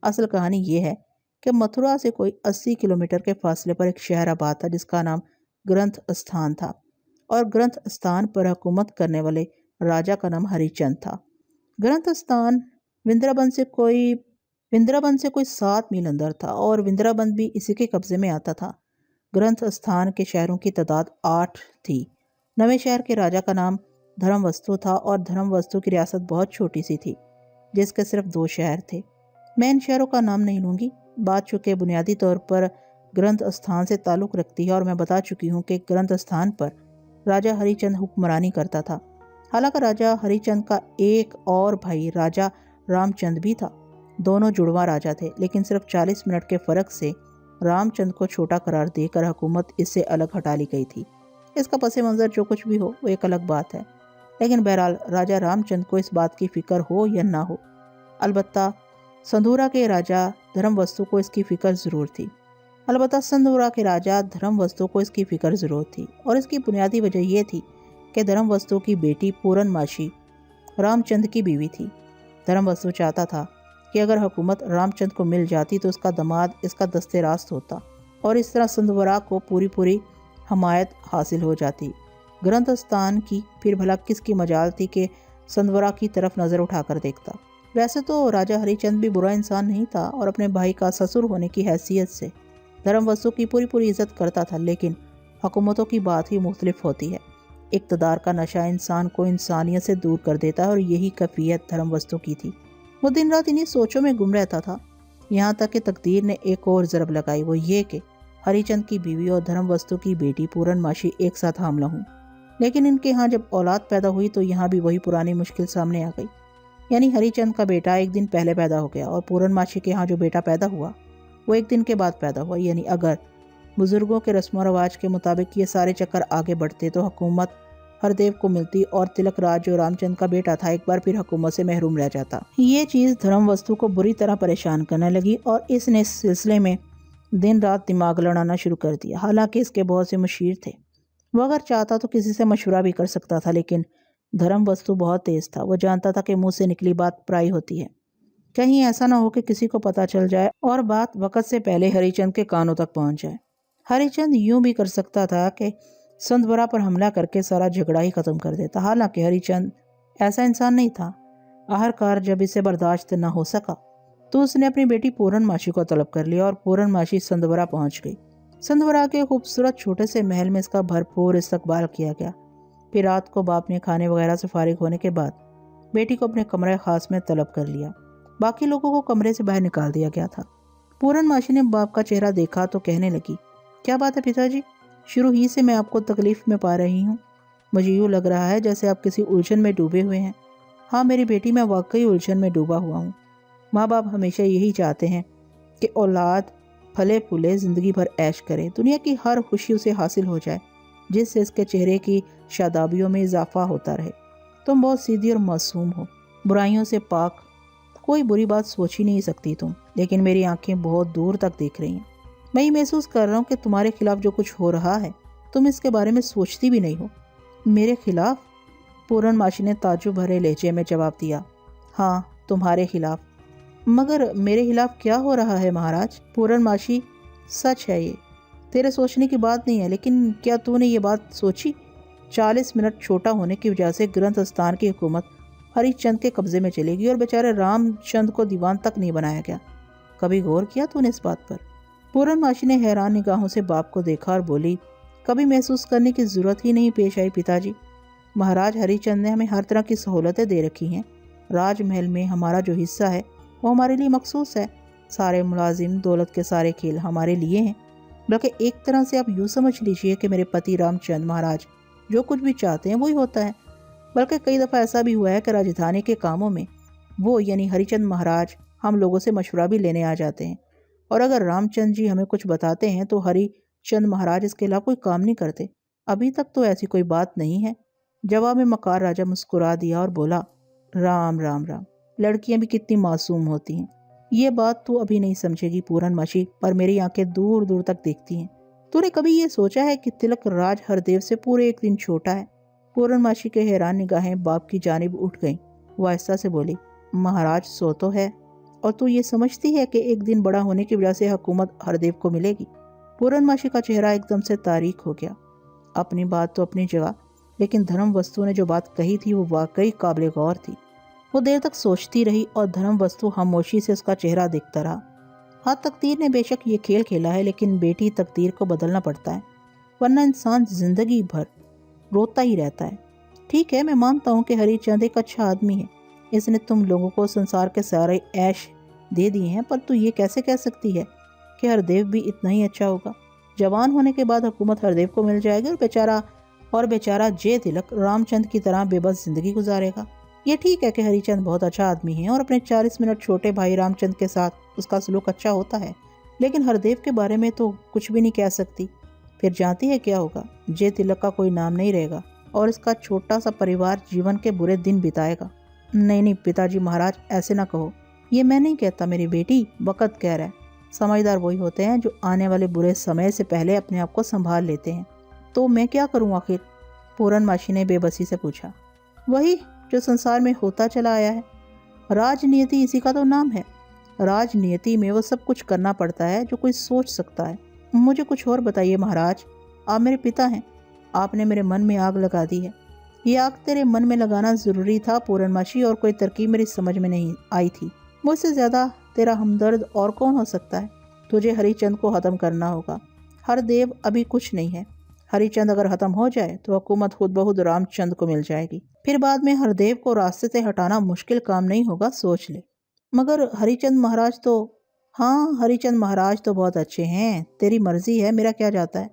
اصل کہانی یہ ہے کہ متھرا سے کوئی 80 کلومیٹر کے فاصلے پر ایک شہر آباد تھا جس کا نام گرنتھ استھان تھا، اور گرنتھ استھان پر حکومت کرنے والے راجا کا نام ہری چند تھا۔ گرنتھ استھان وندرا بند سے کوئی 7 میل اندر تھا، اور وندرا بند بھی اسی کے قبضے میں آتا تھا۔ گرنتھ استھان کے شہروں کی تعداد 8 تھی۔ نویں شہر کے راجا کا نام دھرم وستو تھا، اور دھرم وستو کی ریاست بہت چھوٹی سی تھی جس کے صرف 2 شہر تھے۔ میں ان شہروں کا نام نہیں لوں گی، بات چونکہ بنیادی طور پر گرنتھ استھان سے تعلق رکھتی ہے، اور میں بتا چکی ہوں کہ گرنتھ استھان پر راجا ہری چند حکمرانی کرتا تھا۔ حالانکہ راجا ہری چند کا ایک اور بھائی راجا رام چند بھی تھا۔ دونوں جڑواں راجا تھے، لیکن صرف 40 منٹ کے فرق سے رام چند کو چھوٹا قرار دے کر حکومت اس سے الگ ہٹا لی گئی تھی۔ اس کا پس منظر جو کچھ بھی ہو وہ ایک الگ بات ہے، لیکن بہرحال راجہ رام چند کو اس بات کی فکر ہو یا نہ ہو، البتہ سندھورا کے راجہ دھرم وستو کو اس کی فکر ضرور تھی۔ اور اس کی بنیادی وجہ یہ تھی کہ دھرم وستو کی بیٹی پورن ماشی رام چند کی بیوی تھی۔ دھرم وستو چاہتا تھا کہ اگر حکومت رام چند کو مل جاتی تو اس کا داماد اس کا دست راست ہوتا، اور اس طرح سندھورا کو پوری حمایت حاصل ہو جاتی۔ گرنتھستان کی پھر بھلا کس کی مجال تھی کہ سندھورا کی طرف نظر اٹھا کر دیکھتا۔ ویسے تو راجہ ہری چند بھی برا انسان نہیں تھا، اور اپنے بھائی کا سسر ہونے کی حیثیت سے دھرم وستو کی پوری عزت کرتا تھا، لیکن حکومتوں کی بات ہی مختلف ہوتی ہے۔ اقتدار کا نشہ انسان کو انسانیت سے دور کر دیتا ہے، اور یہی کیفیت دھرم وستو کی تھی۔ وہ دن رات انہی سوچوں میں گم رہتا تھا، یہاں تک کہ تقدیر نے ایک اور ضرب لگائی، وہ یہ کہ ہری چند کی بیوی اور دھرم وستو کی بیٹی پورن ماشی ایک ساتھ حاملہ ہوں۔ لیکن ان کے ہاں جب اولاد پیدا ہوئی تو یہاں بھی وہی پرانی مشکل سامنے آ گئی، یعنی ہری چند کا بیٹا ایک دن پہلے پیدا ہو گیا، اور پورن ماشی کے ہاں جو بیٹا پیدا ہوا وہ ایک دن کے بعد پیدا ہوا۔ یعنی اگر بزرگوں کے رسم و رواج کے مطابق یہ سارے چکر آگے بڑھتے تو حکومت ہردیو کو ملتی، اور تلک راج جو رام چند کا بیٹا تھا ایک بار پھر حکومت سے محروم رہ جاتا۔ یہ چیز دھرم وستو کو بری طرح پریشان کرنے لگی، اور اس نے اس سلسلے میں دن رات دماغ لڑانا شروع کر دیا۔ حالانکہ اس کے بہت سے مشیر تھے، وہ اگر چاہتا تو کسی سے مشورہ بھی کر سکتا تھا، لیکن دھرم وستو بہت تیز تھا۔ وہ جانتا تھا کہ منہ سے نکلی بات پرائی ہوتی ہے، کہیں ایسا نہ ہو کہ کسی کو پتہ چل جائے اور بات وقت سے پہلے ہری چند کے کانوں تک پہنچ جائے۔ ہری چند یوں بھی کر سکتا تھا کہ سندھورا پر حملہ کر کے سارا جھگڑا ہی ختم کر دیتا، حالانکہ ہری چند ایسا انسان نہیں تھا۔ آخرکار جب اسے برداشت نہ ہو سکا تو اس نے اپنی بیٹی پورن ماشی کو طلب کر لیا، اور پورن ماشی سندھورا پہنچ گئی۔ سندھورا کے خوبصورت چھوٹے سے محل میں اس کا بھرپور استقبال کیا گیا۔ پھر رات کو باپ نے کھانے وغیرہ سے فارغ ہونے کے بعد بیٹی کو اپنے کمرے خاص میں طلب کر لیا۔ باقی لوگوں کو کمرے سے باہر نکال دیا گیا تھا۔ پورن ماشی نے باپ کا چہرہ دیکھا تو کہنے لگی، کیا بات ہے پتا جی، شروع ہی سے میں آپ کو تکلیف میں پا رہی ہوں۔ مجھے یوں لگ رہا ہے جیسے آپ کسی الجھن میں ڈوبے ہوئے ہیں۔ ہاں میری بیٹی، میں واقعی الجھن میں ڈوبا ہوا ہوں۔ ماں باپ ہمیشہ یہی چاہتے ہیں کہ اولاد پھلے پھولے زندگی بھر عیش کرے، دنیا کی ہر خوشی اسے حاصل ہو جائے، جس سے اس کے چہرے کی شادابیوں میں اضافہ ہوتا رہے۔ تم بہت سیدھی اور معصوم ہو، برائیوں سے پاک، کوئی بری بات سوچ ہی نہیں سکتی تم، لیکن میری آنکھیں بہت دور تک دیکھ رہی ہیں۔ میں یہ محسوس کر رہا ہوں کہ تمہارے خلاف جو کچھ ہو رہا ہے تم اس کے بارے میں سوچتی بھی نہیں ہو۔ میرے خلاف؟ پورن ماشی نے تعجب بھرے لہجے میں جواب دیا، ہاں تمہارے خلاف۔ مگر میرے خلاف کیا ہو رہا ہے مہاراج؟ پورن ماشی، سچ ہے یہ، تیرے سوچنے کی بات نہیں ہے، لیکن کیا تو نے یہ بات سوچی 40 منٹ چھوٹا ہونے کی وجہ سے گرنتھستان کی حکومت ہری چند کے قبضے میں چلے گی، اور بیچارے رام چند کو دیوان تک نہیں بنایا گیا؟ کبھی غور کیا تو نے اس بات پر؟ پورن ماشی نے حیران نگاہوں سے باپ کو دیکھا اور بولی، کبھی محسوس کرنے کی ضرورت ہی نہیں پیش آئی پتا جی۔ مہاراج ہری چند نے ہمیں ہر طرح کی سہولتیں دے رکھی ہیں۔ راج محل میں ہمارا جو حصہ ہے وہ ہمارے لیے مخصوص ہے۔ سارے ملازم، دولت کے سارے کھیل ہمارے لیے ہیں۔ بلکہ ایک طرح سے آپ یوں سمجھ لیجئے کہ میرے پتی رام چند مہاراج جو کچھ بھی چاہتے ہیں وہی ہوتا ہے۔ بلکہ کئی دفعہ ایسا بھی ہوا ہے کہ راجدھانی کے کاموں میں وہ یعنی ہری چند مہاراج ہم لوگوں سے مشورہ بھی لینے آ جاتے ہیں، اور اگر رام چند جی ہمیں کچھ بتاتے ہیں تو ہری چند مہاراج اس کے علاوہ کوئی کام نہیں کرتے۔ ابھی تک تو ایسی کوئی بات نہیں ہے۔ جواب میں مکار راجہ مسکرا دیا اور بولا، رام رام رام، لڑکیاں بھی کتنی معصوم ہوتی ہیں۔ یہ بات تو ابھی نہیں سمجھے گی پورن ماشی، پر میری آنکھیں دور دور تک دیکھتی ہیں۔ تو نے کبھی یہ سوچا ہے کہ تلک راج ہردیو سے پورے ایک دن چھوٹا ہے؟ پورن ماشی کے حیران نگاہیں باپ کی جانب اٹھ گئیں۔ وہ آہستہ سے بولی، مہاراج سو تو ہے، اور تو یہ سمجھتی ہے کہ ایک دن بڑا ہونے کی وجہ سے حکومت ہردیو کو ملے گی؟ پورن ماشی کا چہرہ ایک دم سے تاریک ہو گیا۔ اپنی بات تو اپنی جگہ، لیکن دھرم وستو نے جو بات کہی تھی وہ واقعی قابل غور تھی۔ وہ دیر تک سوچتی رہی اور دھرم وستو خاموشی سے اس کا چہرہ دیکھتا رہا۔ ہاں تقدیر نے بے شک یہ کھیل کھیلا ہے، لیکن بیٹی تقدیر کو بدلنا پڑتا ہے، ورنہ انسان زندگی بھر روتا ہی رہتا ہے۔ ٹھیک ہے، میں مانتا ہوں کہ ہری چند ایک اچھا آدمی ہے، اس نے تم لوگوں کو سنسار کے سارے عیش دے دیے ہیں، پر تو یہ کیسے کہہ سکتی ہے کہ ہردیو بھی اتنا ہی اچھا ہوگا؟ جوان ہونے کے بعد حکومت ہردیو کو مل جائے گی، اور بیچارہ جے تلک رام چند کی طرح بے بس زندگی گزارے گا۔ یہ ٹھیک ہے کہ ہری چند بہت اچھا آدمی ہے اور اپنے 40 منٹ چھوٹے بھائی رام چند کے ساتھ اس کا سلوک اچھا ہوتا ہے، لیکن ہردیو کے بارے میں تو کچھ بھی نہیں کہہ سکتی۔ پھر جانتی ہے کیا ہوگا؟ جے تلک کا کوئی نام نہیں رہے گا اور اس کا چھوٹا سا پریوار جیون کے برے دن بتائے گا۔ نہیں پتا جی مہاراج، ایسے نہ کہو۔ یہ میں نہیں کہتا میری بیٹی، وقت کہہ رہا ہے۔ سمجھدار وہی ہوتے ہیں جو آنے والے برے سمے سے پہلے اپنے آپ کو سنبھال لیتے ہیں۔ تو میں کیا کروں آخر؟ پورن ماشی نے بے بسی سے پوچھا۔ وہی جو سنسار میں ہوتا چلا آیا ہے، راجنیتی اسی کا تو نام ہے۔ راجنیتی میں وہ سب کچھ کرنا پڑتا ہے جو کوئی سوچ سکتا ہے۔ مجھے کچھ اور بتائیے مہاراج، آپ میرے پتا ہیں، آپ نے میرے من میں آگ لگا دی ہے۔ یہ آگ تیرے من میں لگانا ضروری تھا پورن ماشی، اور کوئی ترکیب میری سمجھ میں نہیں آئی تھی۔ مجھ سے زیادہ تیرا ہمدرد اور کون ہو سکتا ہے؟ تجھے ہری چند کو ختم کرنا ہوگا۔ ہردیو ابھی کچھ نہیں ہے۔ ہری چند اگر ختم ہو جائے تو حکومت خود بخود رام چند کو مل جائے گی۔ پھر بعد میں ہردیو کو راستے سے ہٹانا مشکل کام نہیں ہوگا، سوچ لے۔ مگر ہری چند مہاراج تو… ہاں، ہری چند مہاراج تو بہت اچھے ہیں، تیری مرضی ہے، میرا کیا جاتا ہے۔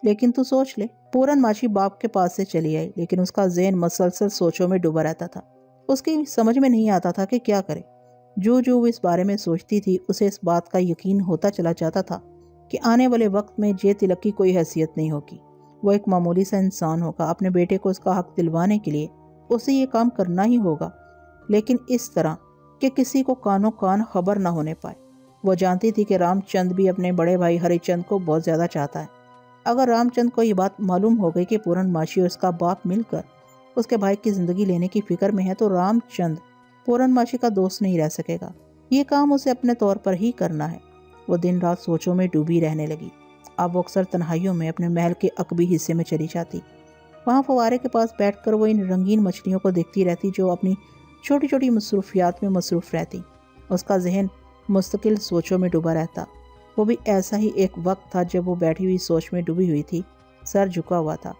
لیکن تو سوچ لے۔ پورن ماشی باپ کے پاس سے چلی آئی، لیکن اس کا ذہن مسلسل سوچوں میں ڈوبا رہتا تھا۔ اس کی سمجھ میں نہیں آتا تھا کہ کیا کرے۔ جو وہ اس بارے میں سوچتی تھی، اسے اس بات کا یقین ہوتا چلا جاتا تھا کہ آنے والے وقت میں جے تلک کی کوئی حیثیت نہیں ہوگی۔ وہ ایک معمولی سا انسان ہوگا۔ اپنے بیٹے کو اس کا حق دلوانے کے لیے اسے یہ کام کرنا ہی ہوگا، لیکن اس طرح کہ کسی کو کانوں کان خبر نہ ہونے پائے۔ وہ جانتی تھی کہ رام چند بھی اپنے بڑے بھائی ہری چند کو بہت زیادہ چاہتا ہے۔ اگر رام چند کو یہ بات معلوم ہو گئی کہ پورن ماشی اور اس کا باپ مل کر اس کے بھائی کی زندگی لینے کی فکر میں ہے، تو رام چند پورن ماشی کا دوست نہیں رہ سکے گا۔ یہ کام اسے اپنے طور پر ہی کرنا ہے۔ وہ دن رات سوچوں میں ڈوبی رہنے لگی۔ اب وہ اکثر تنہائیوں میں اپنے محل کے عقبی حصے میں چلی جاتی۔ وہاں فوارے کے پاس بیٹھ کر وہ ان رنگین مچھلیوں کو دیکھتی رہتی جو اپنی چھوٹی چھوٹی مصروفیات میں مصروف رہتی۔ اس کا ذہن مستقل سوچوں میں ڈوبا رہتا۔ وہ بھی ایسا ہی ایک وقت تھا جب وہ بیٹھی ہوئی سوچ میں ڈوبی ہوئی تھی، سر جھکا ہوا تھا۔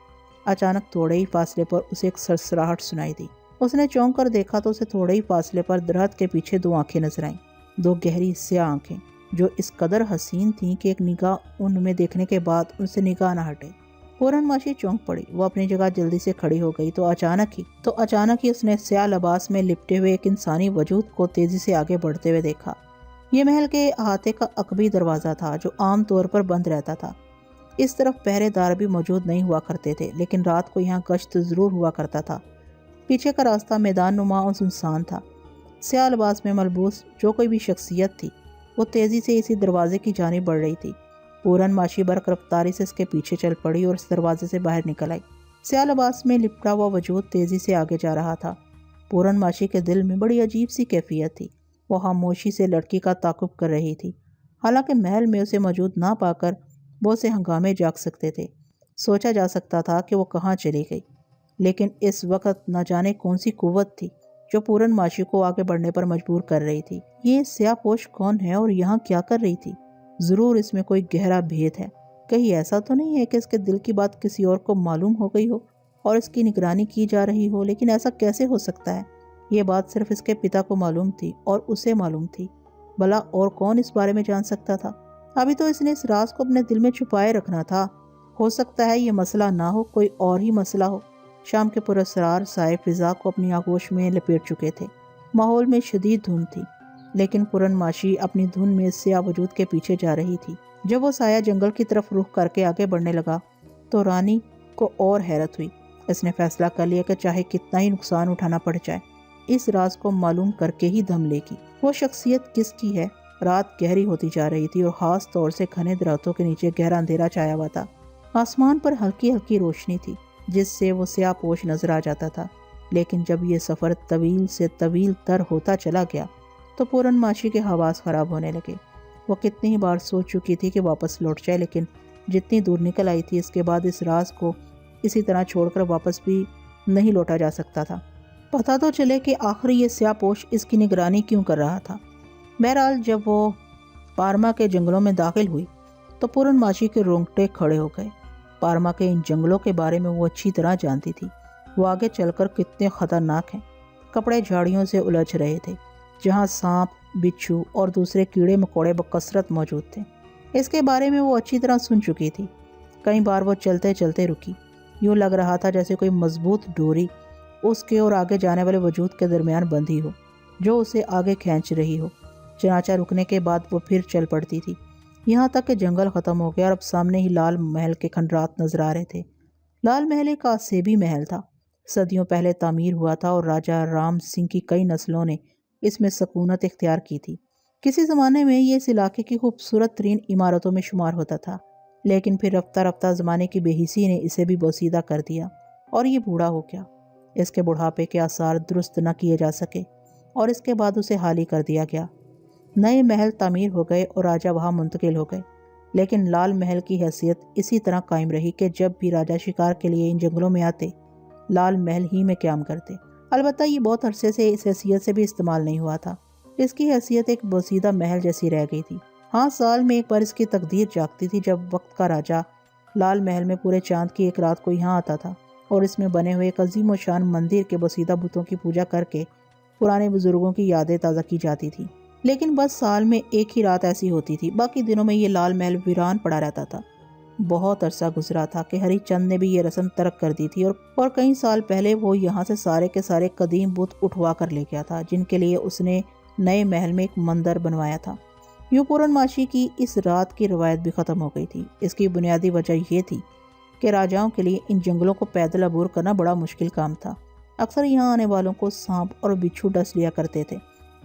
اچانک تھوڑے ہی فاصلے پر اسے ایک سرسراہٹ سنائی دی۔ اس نے چونک کر دیکھا تو اسے تھوڑے ہی فاصلے پر درخت کے پیچھے دو آنکھیں نظر آئیں، دو گہری سیاہ آنکھیں جو اس قدر حسین تھیں کہ ایک نگاہ ان میں دیکھنے کے بعد ان سے نگاہ نہ ہٹے۔ پورن ماشی چونک پڑی۔ وہ اپنی جگہ جلدی سے کھڑی ہو گئی تو اچانک ہی اس نے سیاہ لباس میں لپٹے ہوئے ایک انسانی وجود کو تیزی سے آگے بڑھتے ہوئے دیکھا۔ یہ محل کے احاطے کا عقبی دروازہ تھا جو عام طور پر بند رہتا تھا۔ اس طرف پہرے دار بھی موجود نہیں ہوا کرتے تھے، لیکن رات کو یہاں گشت ضرور ہوا کرتا تھا۔ پیچھے کا راستہ میدان نما اور سنسان تھا۔ سیاہ لباس میں ملبوس جو کوئی بھی شخصیت تھی، وہ تیزی سے اسی دروازے کی جانب بڑھ رہی تھی۔ پورن ماشی برق رفتاری سے اس کے پیچھے چل پڑی اور اس دروازے سے باہر نکل آئی۔ سیاہ لباس میں لپٹا ہوا وجود تیزی سے آگے جا رہا تھا۔ پورن ماشی کے دل میں بڑی عجیب سی کیفیت تھی۔ وہ خاموشی سے لڑکی کا تعاقب کر رہی تھی، حالانکہ محل میں اسے موجود نہ پا کر بہت سے ہنگامے جاگ سکتے تھے۔ سوچا جا سکتا تھا کہ وہ کہاں چلی گئی، لیکن اس وقت نہ جانے کون سی قوت تھی جو پورن ماشی کو آگے بڑھنے پر مجبور کر رہی تھی۔ یہ سیاہ پوش کون ہے اور یہاں کیا کر رہی تھی؟ ضرور اس میں کوئی گہرا بھید ہے۔ کہیں ایسا تو نہیں ہے کہ اس کے دل کی بات کسی اور کو معلوم ہو گئی ہو اور اس کی نگرانی کی جا رہی ہو، لیکن ایسا کیسے ہو سکتا ہے؟ یہ بات صرف اس کے پتا کو معلوم تھی اور اسے معلوم تھی۔ بھلا اور کون اس بارے میں جان سکتا تھا؟ ابھی تو اس نے اس راز کو اپنے دل میں چھپائے رکھنا تھا۔ ہو سکتا ہے یہ مسئلہ نہ ہو، کوئی اور ہی مسئلہ ہو۔ شام کے پراسرار سائے فضا کو اپنی آغوش میں لپیٹ چکے تھے۔ ماحول میں شدید دھند تھی، لیکن پورن ماشی اپنی دھن میں سیاہ وجود کے پیچھے جا رہی تھی۔ جب وہ سایہ جنگل کی طرف رخ کر کے آگے بڑھنے لگا تو رانی کو اور حیرت ہوئی۔ اس نے فیصلہ کر لیا کہ چاہے کتنا ہی نقصان اٹھانا پڑ جائے، اس راز کو معلوم کر کے ہی دم لے گی۔ وہ شخصیت کس کی ہے؟ رات گہری ہوتی جا رہی تھی اور خاص طور سے گھنے درختوں کے نیچے گہرا اندھیرا چھایا ہوا تھا۔ آسمان پر ہلکی ہلکی روشنی تھی جس سے وہ سیاہ پوش نظر آ جاتا تھا، لیکن جب یہ سفر طویل سے طویل تر ہوتا چلا گیا تو پورن ماشی کے حواس خراب ہونے لگے۔ وہ کتنی ہی بار سوچ چکی تھی کہ واپس لوٹ جائے، لیکن جتنی دور نکل آئی تھی اس کے بعد اس راز کو اسی طرح چھوڑ کر واپس بھی نہیں لوٹا جا سکتا تھا۔ پتہ تو چلے کہ آخر یہ سیاہ پوش اس کی نگرانی کیوں کر رہا تھا۔ بہرحال جب وہ پارما کے جنگلوں میں داخل ہوئی تو پورن ماشی کے رونگٹے کھڑے ہو گئے۔ پارما کے ان جنگلوں کے بارے میں وہ اچھی طرح جانتی تھی۔ وہ آگے چل کر کتنے خطرناک ہیں۔ کپڑے جھاڑیوں سے الجھ رہے تھے، جہاں سانپ، بچھو اور دوسرے کیڑے مکوڑے بکثرت موجود تھے۔ اس کے بارے میں وہ اچھی طرح سن چکی تھی۔ کئی بار وہ چلتے چلتے رکی۔ یوں لگ رہا تھا جیسے کوئی مضبوط ڈوری اس کے اور آگے جانے والے وجود کے درمیان بندھی ہو جو اسے آگے کھینچ رہی ہو۔ چنانچہ رکنے کے بعد وہ پھر چل پڑتی تھی، یہاں تک کہ جنگل ختم ہو گیا اور اب سامنے ہی لال محل کے کھنڈرات نظر آ رہے تھے۔ لال محل ایک آسیبی محل تھا، صدیوں پہلے تعمیر ہوا تھا اور راجہ رام سنگھ کی کئی نسلوں نے اس میں سکونت اختیار کی تھی۔ کسی زمانے میں یہ اس علاقے کی خوبصورت ترین عمارتوں میں شمار ہوتا تھا، لیکن پھر رفتہ رفتہ زمانے کی بے حسی نے اسے بھی بوسیدہ کر دیا اور یہ بوڑھا ہو گیا۔ اس کے بڑھاپے کے آثار درست نہ کیے جا سکے اور اس کے بعد اسے حالی کر دیا گیا۔ نئے محل تعمیر ہو گئے اور راجہ وہاں منتقل ہو گئے، لیکن لال محل کی حیثیت اسی طرح قائم رہی کہ جب بھی راجہ شکار کے لیے ان جنگلوں میں آتے لال محل ہی میں قیام کرتے۔ البتہ یہ بہت عرصے سے اس حیثیت سے بھی استعمال نہیں ہوا تھا، اس کی حیثیت ایک بوسیدہ محل جیسی رہ گئی تھی۔ ہاں، سال میں ایک بار اس کی تقدیر جاگتی تھی جب وقت کا راجہ لال محل میں پورے چاند کی ایک رات کو یہاں آتا تھا اور اس میں بنے ہوئے ایک عظیم و شان مندر کے بوسیدہ بتوں کی پوجا کر کے پرانے بزرگوں کی یادیں تازہ کی جاتی تھی۔ لیکن بس سال میں ایک ہی رات ایسی ہوتی تھی، باقی دنوں میں یہ لال محل ویران پڑا رہتا تھا۔ بہت عرصہ گزرا تھا کہ ہری چند نے بھی یہ رسم ترک کر دی تھی اور کئی سال پہلے وہ یہاں سے سارے کے سارے قدیم بت اٹھوا کر لے گیا تھا جن کے لیے اس نے نئے محل میں ایک مندر بنوایا تھا۔ یوں پورن ماشی کی اس رات کی روایت بھی ختم ہو گئی تھی۔ اس کی بنیادی وجہ یہ تھی کہ راجاؤں کے لیے ان جنگلوں کو پیدل عبور کرنا بڑا مشکل کام تھا۔ اکثر یہاں آنے والوں کو سانپ اور بچھو ڈس لیا کرتے تھے۔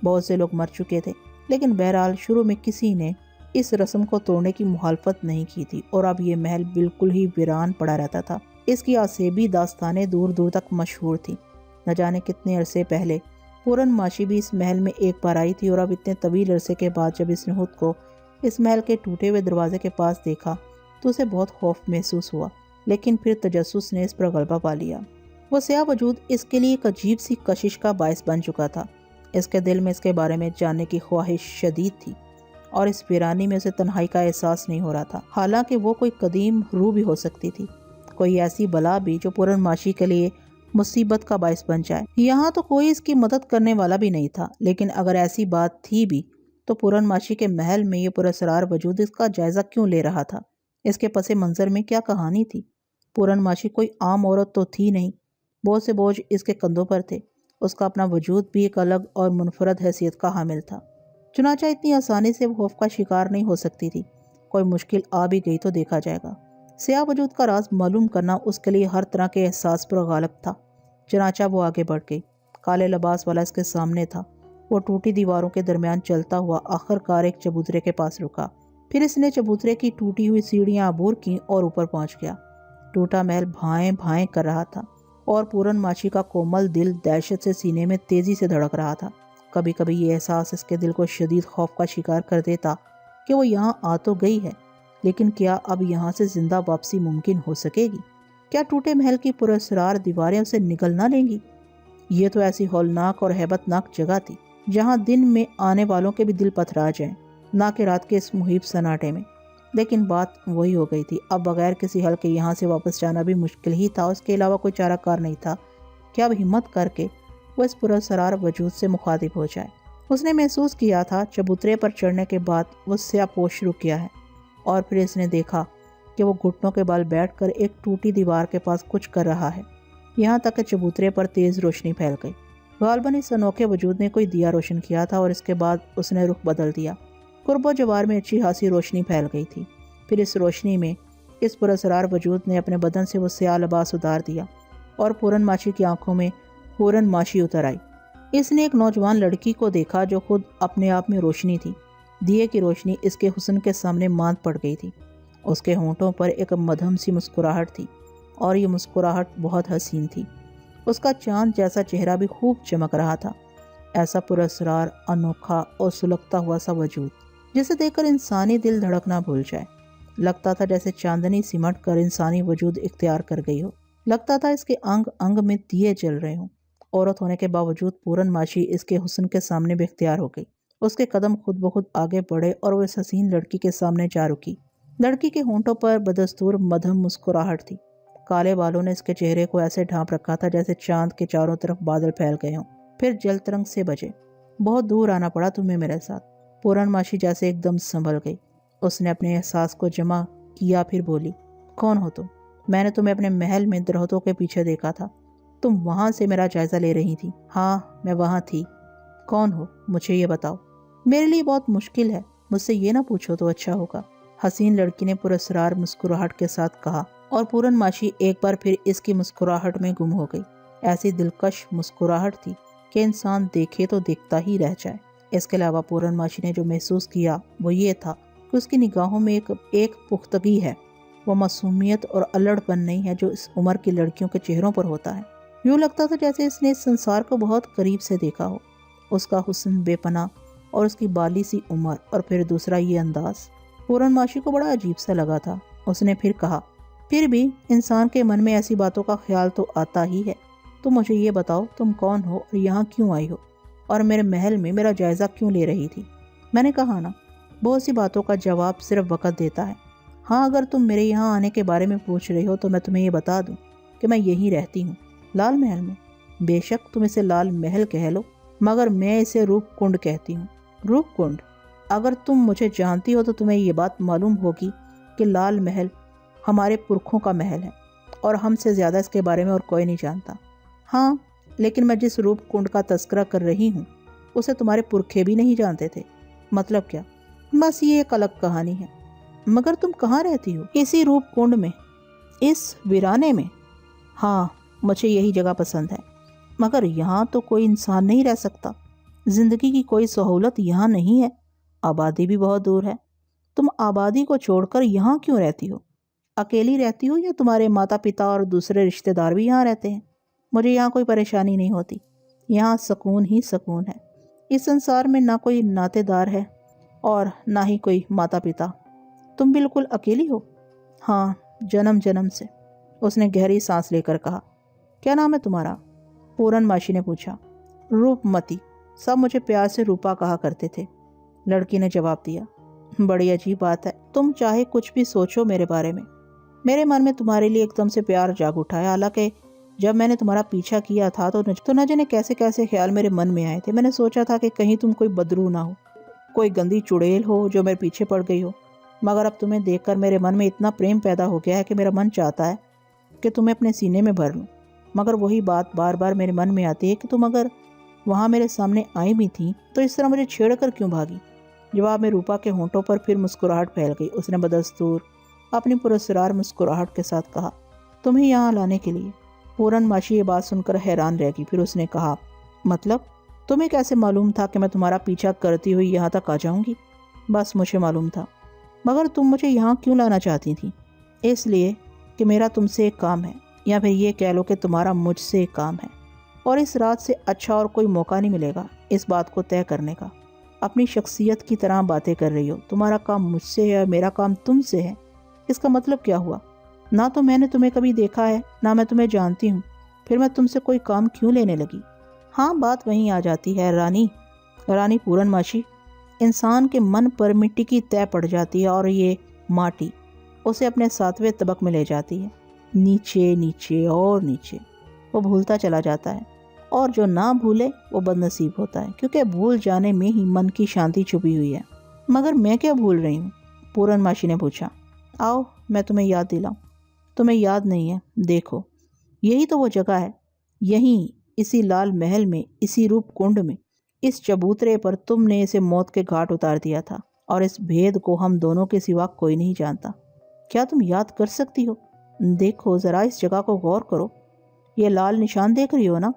بہت سے لوگ مر چکے تھے، لیکن بہرحال شروع میں کسی نے اس رسم کو توڑنے کی مخالفت نہیں کی تھی اور اب یہ محل بالکل ہی ویران پڑا رہتا تھا۔ اس کی آسیبی داستانیں دور دور تک مشہور تھیں۔ نہ جانے کتنے عرصے پہلے پورن ماشی بھی اس محل میں ایک بار آئی تھی اور اب اتنے طویل عرصے کے بعد جب اس نے خود کو اس محل کے ٹوٹے ہوئے دروازے کے پاس دیکھا تو اسے بہت خوف محسوس ہوا، لیکن پھر تجسس نے اس پر غلبہ پا لیا۔ وہ سیاہ وجود اس کے لیے ایک عجیب سی کشش کا باعث بن چکا تھا۔ اس کے دل میں اس کے بارے میں جاننے کی خواہش شدید تھی اور اس ویرانی میں اسے تنہائی کا احساس نہیں ہو رہا تھا، حالانکہ وہ کوئی قدیم روح بھی ہو سکتی تھی، کوئی ایسی بلا بھی جو پورن ماشی کے لیے مصیبت کا باعث بن جائے۔ یہاں تو کوئی اس کی مدد کرنے والا بھی نہیں تھا، لیکن اگر ایسی بات تھی بھی تو پورن ماشی کے محل میں یہ پراسرار وجود اس کا جائزہ کیوں لے رہا تھا؟ اس کے پس منظر میں کیا کہانی تھی؟ پورن ماشی کوئی عام عورت تو تھی نہیں، بہت سے بوجھ اس کے کندھوں پر تھے۔ اس کا اپنا وجود بھی ایک الگ اور منفرد حیثیت کا حامل تھا، چنانچہ اتنی آسانی سے وہ خوف کا شکار نہیں ہو سکتی تھی۔ کوئی مشکل آ بھی گئی تو دیکھا جائے گا۔ سیاہ وجود کا راز معلوم کرنا اس کے لیے ہر طرح کے احساس پر غالب تھا، چنانچہ وہ آگے بڑھ گئی۔ کالے لباس والا اس کے سامنے تھا۔ وہ ٹوٹی دیواروں کے درمیان چلتا ہوا آخر کار ایک چبوترے کے پاس رکا، پھر اس نے چبوترے کی ٹوٹی ہوئی سیڑھیاں عبور کی اور اوپر پہنچ گیا۔ ٹوٹا محل بھائیں بھائیں کر رہا تھا اور پورن ماشی کا کومل دل دہشت سے سینے میں تیزی سے دھڑک رہا تھا۔ کبھی کبھی یہ احساس اس کے دل کو شدید خوف کا شکار کر دیتا کہ وہ یہاں آ تو گئی ہے، لیکن کیا اب یہاں سے زندہ واپسی ممکن ہو سکے گی؟ کیا ٹوٹے محل کی پراسرار دیواریں اسے نگل نہ لیں گی؟ یہ تو ایسی ہولناک اور ہیبت ناک جگہ تھی جہاں دن میں آنے والوں کے بھی دل پتھرا جائیں، نہ کہ رات کے اس محیب سناٹے میں۔ لیکن بات وہی ہو گئی تھی، اب بغیر کسی حل کے یہاں سے واپس جانا بھی مشکل ہی تھا، اس کے علاوہ کوئی چارہ کار نہیں تھا کہ اب ہمت کر کے وہ اس پراسرار وجود سے مخاطب ہو جائے۔ اس نے محسوس کیا تھا چبوترے پر چڑھنے کے بعد وہ سیاہ پوش رک گیا ہے، اور پھر اس نے دیکھا کہ وہ گھٹنوں کے بال بیٹھ کر ایک ٹوٹی دیوار کے پاس کچھ کر رہا ہے، یہاں تک کہ چبوترے پر تیز روشنی پھیل گئی۔ غالباً اس انوکھے وجود نے کوئی دیا روشن کیا تھا اور اس کے بعد اس نے رخ بدل دیا۔ قرب و جوار میں اچھی خاصی روشنی پھیل گئی تھی۔ پھر اس روشنی میں اس پراسرار وجود نے اپنے بدن سے وہ سیاہ لباس اتار دیا اور پورن ماشی کی آنکھوں میں پورن ماشی اتر آئی۔ اس نے ایک نوجوان لڑکی کو دیکھا جو خود اپنے آپ میں روشنی تھی۔ دیے کی روشنی اس کے حسن کے سامنے ماند پڑ گئی تھی۔ اس کے ہونٹوں پر ایک مدھم سی مسکراہٹ تھی اور یہ مسکراہٹ بہت حسین تھی۔ اس کا چاند جیسا چہرہ بھی خوب چمک رہا تھا، ایسا پراسرار، انوکھا اور سلگتا ہوا سا وجود جسے دیکھ کر انسانی دل دھڑکنا بھول جائے۔ لگتا تھا جیسے چاندنی سمٹ کر انسانی وجود اختیار کر گئی ہو۔ لگتا تھا اس کے انگ انگ میں دیے جل رہے ہوں۔ عورت ہونے کے باوجود پورن ماشی اس کے حسن کے سامنے بے اختیار ہو گئی۔ اس کے قدم خود بخود آگے بڑھے اور وہ اس حسین لڑکی کے سامنے جا رکی۔ لڑکی کے ہونٹوں پر بدستور مدھم مسکراہٹ تھی۔ کالے بالوں نے اس کے چہرے کو ایسے ڈھانپ رکھا تھا جیسے چاند کے چاروں طرف بادل پھیل گئے ہوں۔ پھر جل ترنگ سے بجے، بہت دور آنا پڑا تمہیں میرے ساتھ۔ پورن ماشی جیسے ایک دم سنبھل گئی۔ اس نے اپنے احساس کو جمع کیا، پھر بولی، کون ہو تم؟ میں نے تمہیں اپنے محل میں درختوں کے پیچھے دیکھا تھا، تم وہاں سے میرا جائزہ لے رہی تھی؟ ہاں میں وہاں تھی۔ کون ہو مجھے یہ بتاؤ۔ میرے لیے بہت مشکل ہے، مجھ سے یہ نہ پوچھو تو اچھا ہوگا، حسین لڑکی نے پراسرار مسکراہٹ کے ساتھ کہا، اور پورن ماشی ایک بار پھر اس کی مسکراہٹ میں گم ہو گئی۔ ایسی دلکش مسکراہٹ تھی کہ انسان دیکھے تو دیکھتا ہی رہ جائے۔ اس کے علاوہ پورن ماشی نے جو محسوس کیا وہ یہ تھا کہ اس کی نگاہوں میں ایک پختگی ہے، وہ معصومیت اور الڑ پن نہیں ہے جو اس عمر کی لڑکیوں کے چہروں پر ہوتا ہے۔ یوں لگتا تھا جیسے اس نے اس سنسار کو بہت قریب سے دیکھا ہو۔ اس کا حسن بے پناہ اور اس کی بالی سی عمر، اور پھر دوسرا یہ انداز پورن ماشی کو بڑا عجیب سا لگا تھا۔ اس نے پھر کہا، پھر بھی انسان کے من میں ایسی باتوں کا خیال تو آتا ہی ہے۔ تم مجھے یہ بتاؤ تم کون ہو اور یہاں کیوں آئی ہو، اور میرے محل میں میرا جائزہ کیوں لے رہی تھی؟ میں نے کہا نا، بہت سی باتوں کا جواب صرف وقت دیتا ہے۔ ہاں اگر تم میرے یہاں آنے کے بارے میں پوچھ رہے ہو تو میں تمہیں یہ بتا دوں کہ میں یہیں رہتی ہوں، لال محل میں۔ بے شک تم اسے لال محل کہہ لو، مگر میں اسے روپ کنڈ کہتی ہوں۔ روپ کنڈ؟ اگر تم مجھے جانتی ہو تو تمہیں یہ بات معلوم ہوگی کہ لال محل ہمارے پرکھوں کا محل ہے، اور ہم سے زیادہ اس کے بارے میں اور کوئی نہیں جانتا۔ ہاں لیکن میں جس روپ کنڈ کا تذکرہ کر رہی ہوں اسے تمہارے پرکھے بھی نہیں جانتے تھے۔ مطلب کیا؟ بس یہ ایک الگ کہانی ہے۔ مگر تم کہاں رہتی ہو؟ اسی روپ کنڈ میں، اس ویرانے میں۔ ہاں مجھے یہی جگہ پسند ہے، مگر یہاں تو کوئی انسان نہیں رہ سکتا، زندگی کی کوئی سہولت یہاں نہیں ہے، آبادی بھی بہت دور ہے۔ تم آبادی کو چھوڑ کر یہاں کیوں رہتی ہو؟ اکیلی رہتی ہو یا تمہارے ماتا پتا اور دوسرے رشتہ دار بھی یہاں رہتے ہیں؟ مجھے یہاں کوئی پریشانی نہیں ہوتی، یہاں سکون ہی سکون ہے۔ اس سنسار میں نہ کوئی ناطے دار ہے اور نہ ہی کوئی ماتا پتا۔ تم بالکل اکیلی ہو؟ ہاں جنم جنم سے، اس نے گہری سانس لے کر کہا۔ کیا نام ہے تمہارا؟ پورن ماشی نے پوچھا۔ روپ متی، سب مجھے پیار سے روپا کہا کرتے تھے، لڑکی نے جواب دیا۔ بڑی عجیب بات ہے، تم چاہے کچھ بھی سوچو میرے بارے میں، میرے من میں تمہارے لیے ایک دم سے پیار جاگ اٹھا ہے۔ حالانکہ جب میں نے تمہارا پیچھا کیا تھا تو نہ جانے کیسے کیسے خیال میرے من میں آئے تھے۔ میں نے سوچا تھا کہ کہیں تم کوئی بدرو نہ ہو، کوئی گندی چڑیل ہو جو میرے پیچھے پڑ گئی ہو، مگر اب تمہیں دیکھ کر میرے من میں اتنا پریم پیدا ہو گیا ہے کہ میرا من چاہتا ہے کہ تمہیں اپنے سینے میں بھر لوں۔ مگر وہی بات بار بار میرے من میں آتی ہے کہ تم اگر وہاں میرے سامنے آئی بھی تھی تو اس طرح مجھے چھیڑ کر کیوں بھاگی؟ جواب میں روپا کے ہونٹوں پر پھر مسکراہٹ پھیل گئی۔ اس نے بدستور اپنی پراسرار مسکراہٹ کے ساتھ کہا، تمہیں یہاں لانے کے لیے۔ پورن ماشی یہ بات سن کر حیران رہ گئی۔ پھر اس نے کہا، مطلب تمہیں کیسے معلوم تھا کہ میں تمہارا پیچھا کرتی ہوئی یہاں تک آ جاؤں گی؟ بس مجھے معلوم تھا۔ مگر تم مجھے یہاں کیوں لانا چاہتی تھی؟ اس لیے کہ میرا تم سے ایک کام ہے، یا پھر یہ کہہ لو کہ تمہارا مجھ سے ایک کام ہے، اور اس رات سے اچھا اور کوئی موقع نہیں ملے گا اس بات کو طے کرنے کا۔ اپنی شخصیت کی طرح باتیں کر رہی ہو، تمہارا کام مجھ سے ہے اور میرا کام تم سے ہے، اس کا مطلب کیا ہوا؟ نہ تو میں نے تمہیں کبھی دیکھا ہے، نہ میں تمہیں جانتی ہوں، پھر میں تم سے کوئی کام کیوں لینے لگی؟ ہاں بات وہیں آ جاتی ہے رانی پورن ماشی، انسان کے من پر مٹی کی طے پڑ جاتی ہے، اور یہ ماٹی اسے اپنے 7ویں طبق میں لے جاتی ہے، نیچے نیچے اور نیچے۔ وہ بھولتا چلا جاتا ہے، اور جو نہ بھولے وہ بد نصیب ہوتا ہے، کیونکہ بھول جانے میں ہی من کی شانتی چھپی ہوئی ہے۔ مگر میں کیا بھول رہی ہوں؟ پورن ماشی نے پوچھا۔ آؤ میں تمہیں یاد دلاؤں۔ تمہیں یاد نہیں ہے؟ دیکھو یہی تو وہ جگہ ہے، یہیں اسی لال محل میں، اسی روپ کنڈ میں، اس چبوترے پر تم نے اسے موت کے گھاٹ اتار دیا تھا، اور اس بھید کو ہم دونوں کے سوا کوئی نہیں جانتا۔ کیا تم یاد کر سکتی ہو؟ دیکھو ذرا اس جگہ کو غور کرو، یہ لال نشان دیکھ رہی ہو نا؟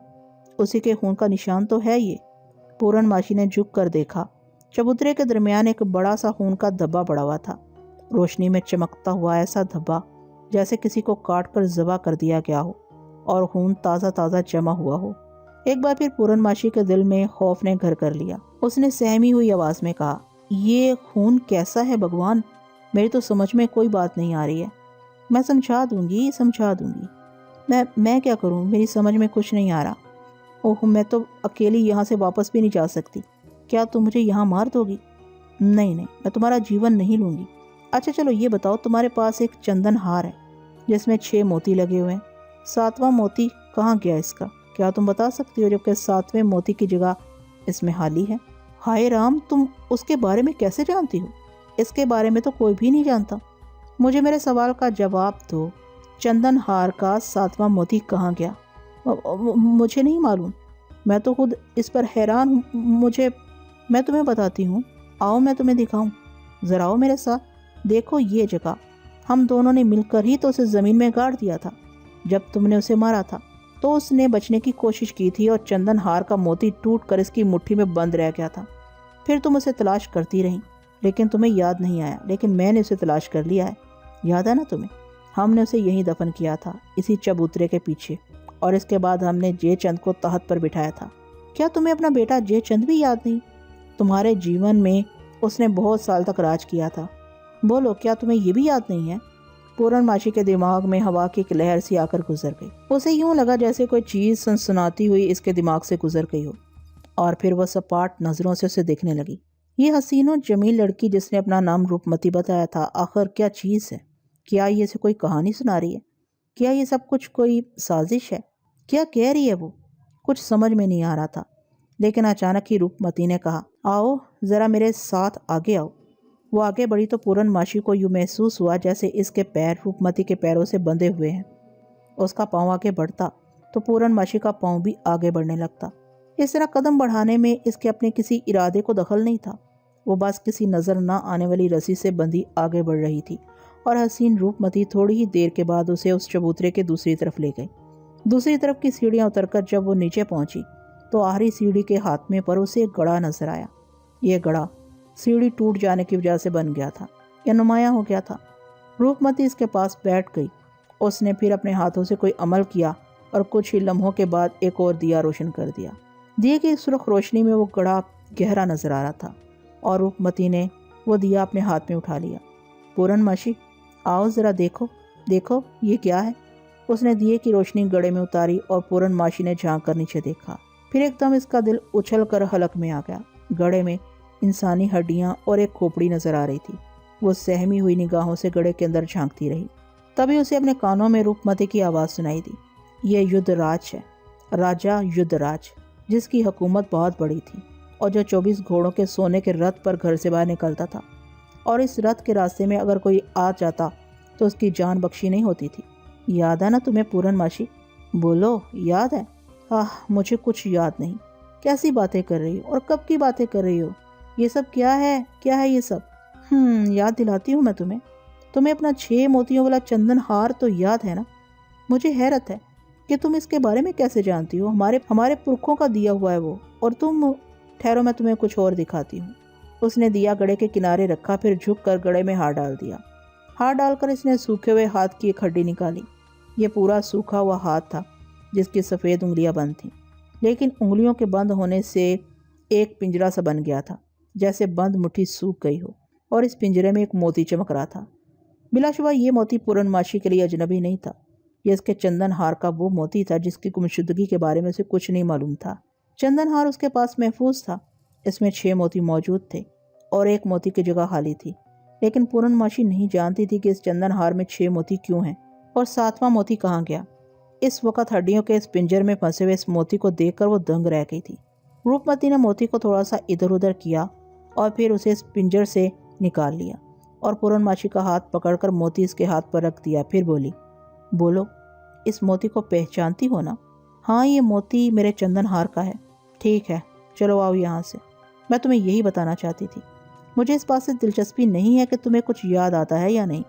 اسی کے خون کا نشان تو ہے یہ۔ پورن ماشی نے جھک کر دیکھا، چبوترے کے درمیان ایک بڑا سا خون کا دھبا پڑا ہوا تھا، روشنی میں چمکتا ہوا ایسا دھبا جیسے کسی کو کاٹ کر ذبح کر دیا گیا ہو اور خون تازہ تازہ جمع ہوا ہو۔ ایک بار پھر پورن ماشی کے دل میں خوف نے گھر کر لیا۔ اس نے سہمی ہوئی آواز میں کہا، یہ خون کیسا ہے بھگوان؟ میری تو سمجھ میں کوئی بات نہیں آ رہی ہے۔ میں سمجھا دوں گی۔ میں کیا کروں؟ میری سمجھ میں کچھ نہیں آ رہا۔ اوہ میں تو اکیلی یہاں سے واپس بھی نہیں جا سکتی۔ کیا تم مجھے یہاں مار دو گی؟ نہیں، میں تمہارا جیون نہیں لوں گی۔ اچھا چلو یہ بتاؤ، تمہارے پاس ایک چندن ہار ہے جس میں 6 موتی لگے ہوئے ہیں، 7واں موتی کہاں گیا اس کا؟ کیا تم بتا سکتی ہو؟ جبکہ 7ویں موتی کی جگہ اس میں خالی ہے۔ ہائے رام، تم اس کے بارے میں کیسے جانتی ہو؟ اس کے بارے میں تو کوئی بھی نہیں جانتا۔ مجھے میرے سوال کا جواب دو، چندن ہار کا 7واں موتی کہاں گیا؟ مجھے نہیں معلوم، میں تو خود اس پر حیران ہوں۔ میں تمہیں بتاتی ہوں، آؤ میں تمہیں دکھاؤں، ذرا آؤ میرے ساتھ۔ دیکھو یہ جگہ، ہم دونوں نے مل کر ہی تو اسے زمین میں گاڑ دیا تھا۔ جب تم نے اسے مارا تھا تو اس نے بچنے کی کوشش کی تھی اور چندن ہار کا موتی ٹوٹ کر اس کی مٹھی میں بند رہ گیا تھا۔ پھر تم اسے تلاش کرتی رہی لیکن تمہیں یاد نہیں آیا، لیکن میں نے اسے تلاش کر لیا ہے، یاد ہے نا تمہیں؟ ہم نے اسے یہیں دفن کیا تھا، اسی چبوترے کے پیچھے، اور اس کے بعد ہم نے جے چند کو تخت پر بٹھایا تھا۔ کیا تمہیں اپنا بیٹا جے چند بھی یاد نہیں؟ تمہارے جیون میں اس نے بہت سال تک راج کیا تھا، بولو کیا تمہیں یہ بھی یاد نہیں ہے؟ پورن ماشی کے دماغ میں ہوا کی ایک لہر سی آ کر گزر گئی۔ اسے یوں لگا جیسے کوئی چیز سنسناتی ہوئی اس کے دماغ سے گزر گئی ہو، اور پھر وہ سپاٹ نظروں سے اسے دیکھنے لگی۔ یہ حسین و جمیل لڑکی جس نے اپنا نام روپمتی بتایا تھا، آخر کیا چیز ہے؟ کیا یہ اسے کوئی کہانی سنا رہی ہے؟ کیا یہ سب کچھ کوئی سازش ہے؟ کیا کہہ رہی ہے وہ؟ کچھ سمجھ میں نہیں آ رہا تھا، لیکن اچانک ہی روپمتی نے کہا، آؤ ذرا میرے ساتھ آگے آؤ۔ وہ آگے بڑھی تو پورن ماشی کو یوں محسوس ہوا جیسے اس کے پیر روپمتی کے پیروں سے بندھے ہوئے ہیں۔ اس کا پاؤں آگے بڑھتا تو پورن ماشی کا پاؤں بھی آگے بڑھنے لگتا۔ اس طرح قدم بڑھانے میں اس کے اپنے کسی ارادے کو دخل نہیں تھا، وہ بس کسی نظر نہ آنے والی رسی سے بندھی آگے بڑھ رہی تھی، اور حسین روپمتی تھوڑی ہی دیر کے بعد اسے اس چبوترے کے دوسری طرف لے گئی۔ دوسری طرف کی سیڑھیاں اتر کر جب وہ نیچے پہنچی تو آخری سیڑھی کے ہاتھے پر اسے ایک گڑھا نظر آیا۔ یہ گڑھا سیڑھی ٹوٹ جانے کی وجہ سے بن گیا تھا یا نمایاں ہو گیا تھا۔ روپمتی اس کے پاس بیٹھ گئی۔ اس نے پھر اپنے ہاتھوں سے کوئی عمل کیا اور کچھ ہی لمحوں کے بعد ایک اور دیا روشن کر دیا۔ دیے کی سرخ روشنی میں وہ گڑھا گہرا نظر آ رہا تھا، اور روپمتی نے وہ دیا اپنے ہاتھ میں اٹھا لیا۔ پورن ماشی، آؤ ذرا دیکھو، دیکھو یہ کیا ہے؟ اس نے دیے کی روشنی گڑھے میں اتاری اور پورن ماشی نے جھانک کر نیچے دیکھا۔ پھر ایک دم اس کا دل اچھل کر حلق میں آ گیا۔ گڑھے میں انسانی ہڈیاں اور ایک کھوپڑی نظر آ رہی تھی۔ وہ سہمی ہوئی نگاہوں سے گڑھے کے اندر جھانکتی رہی۔ تبھی اسے اپنے کانوں میں روپمتی کی آواز سنائی دی۔ یہ یدھ راج ہے، راجا یدھ راج، جس کی حکومت بہت بڑی تھی اور جو 24 گھوڑوں کے سونے کے رتھ پر گھر سے باہر نکلتا تھا، اور اس رتھ کے راستے میں اگر کوئی آ جاتا تو اس کی جان بخشی نہیں ہوتی تھی۔ یاد ہے نا تمہیں پورن ماشی؟ بولو یاد ہے؟ مجھے کچھ یاد نہیں۔ کیسی باتیں کر رہی ہو اور کب کی باتیں کر رہی ہو؟ یہ سب کیا ہے؟ کیا ہے یہ سب؟ یاد دلاتی ہوں میں تمہیں اپنا 6 موتیوں والا چندن ہار تو یاد ہے نا؟ مجھے حیرت ہے کہ تم اس کے بارے میں کیسے جانتی ہو۔ ہمارے پرکھوں کا دیا ہوا ہے وہ، اور تم ٹھہرو میں تمہیں کچھ اور دکھاتی ہوں۔ اس نے دیا گڑھے کے کنارے رکھا، پھر جھک کر گڑھے میں ہار ڈال دیا۔ ہار ڈال کر اس نے سوکھے ہوئے ہاتھ کی ایک ہڈی نکالی۔ یہ پورا سوکھا ہوا ہاتھ تھا جس کی سفید انگلیاں بند تھیں، لیکن انگلیوں کے بند ہونے سے ایک پنجرا سا بن گیا تھا، جیسے بند مٹھی سوکھ گئی ہو، اور اس پنجرے میں ایک موتی چمک رہا تھا۔ بلا شبہ یہ موتی پورن ماشی کے لیے اجنبی نہیں تھا، یہ اس کے چندن ہار کا وہ موتی تھا جس کی گمشدگی کے بارے میں اسے کچھ نہیں معلوم تھا۔ چندن ہار اس کے پاس محفوظ تھا، اس میں 6 موتی موجود تھے اور ایک موتی کی جگہ خالی تھی، لیکن پورن ماشی نہیں جانتی تھی کہ اس چندن ہار میں 6 موتی کیوں ہیں اور 7واں موتی کہاں گیا۔ اس وقت ہڈیوں کے اس پنجر میں پھنسے ہوئے اس موتی کو دیکھ کر وہ دنگ رہ گئی تھی۔ روپمتی نے موتی کو تھوڑا سا ادھر ادھر کیا اور پھر اسے اس پنجر سے نکال لیا اور پورن ماشی کا ہاتھ پکڑ کر موتی اس کے ہاتھ پر رکھ دیا۔ پھر بولی، بولو اس موتی کو پہچانتی ہو نا؟ ہاں، یہ موتی میرے چندن ہار کا ہے۔ ٹھیک ہے، چلو آؤ یہاں سے۔ میں تمہیں یہی بتانا چاہتی تھی۔ مجھے اس بات سے دلچسپی نہیں ہے کہ تمہیں کچھ یاد آتا ہے یا نہیں،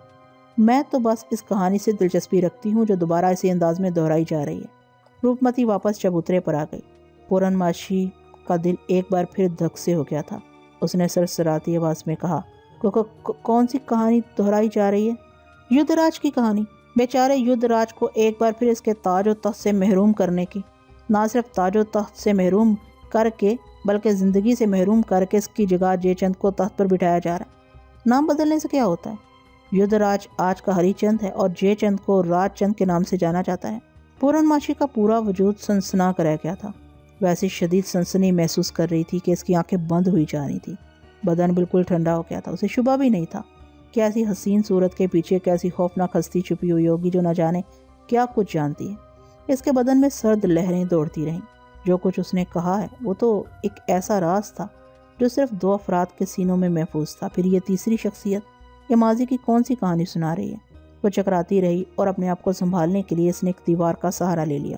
میں تو بس اس کہانی سے دلچسپی رکھتی ہوں جو دوبارہ اسی انداز میں دہرائی جا رہی ہے۔ روپمتی واپس چبوترے پر آ گئی۔ پورن ماشی کا دل ایک بار پھر دھک سے ہو گیا تھا۔ اس نے سرسراتی آواز میں کہا، کون سی کہانی دہرائی جا رہی ہے؟ یدھ راج کی کہانی۔ بیچارے یدھ راج کو ایک بار پھر اس کے تاج و تخت سے محروم کرنے کی، نہ صرف تاج و تخت سے محروم کر کے بلکہ زندگی سے محروم کر کے اس کی جگہ جے چند کو تخت پر بٹھایا جا رہا ہے۔ نام بدلنے سے کیا ہوتا ہے؟ یدھ راج آج کا ہری چند ہے اور جے چند کو راج چند کے نام سے جانا جاتا ہے۔ پورن ماشی کا پورا وجود سنسنا کر رہ گیا تھا۔ ویسی شدید سنسنی محسوس کر رہی تھی کہ اس کی آنکھیں بند ہوئی جا رہی تھی، بدن بالکل ٹھنڈا ہو گیا تھا۔ اسے شبہ بھی نہیں تھا کہ ایسی حسین صورت کے پیچھے کیسی خوفناک ہستی چھپی ہوئی ہوگی جو نہ جانے کیا کچھ جانتی ہے۔ اس کے بدن میں سرد لہریں دوڑتی رہیں۔ جو کچھ اس نے کہا ہے وہ تو ایک ایسا راز تھا جو صرف 2 افراد کے سینوں میں محفوظ تھا۔ پھر یہ تیسری شخصیت یہ ماضی کی کون سی کہانی سنا رہی ہے؟ وہ چکراتی رہی اور اپنے آپ کو سنبھالنے کے لیے اس نے ایک دیوار کا سہارا لے لیا۔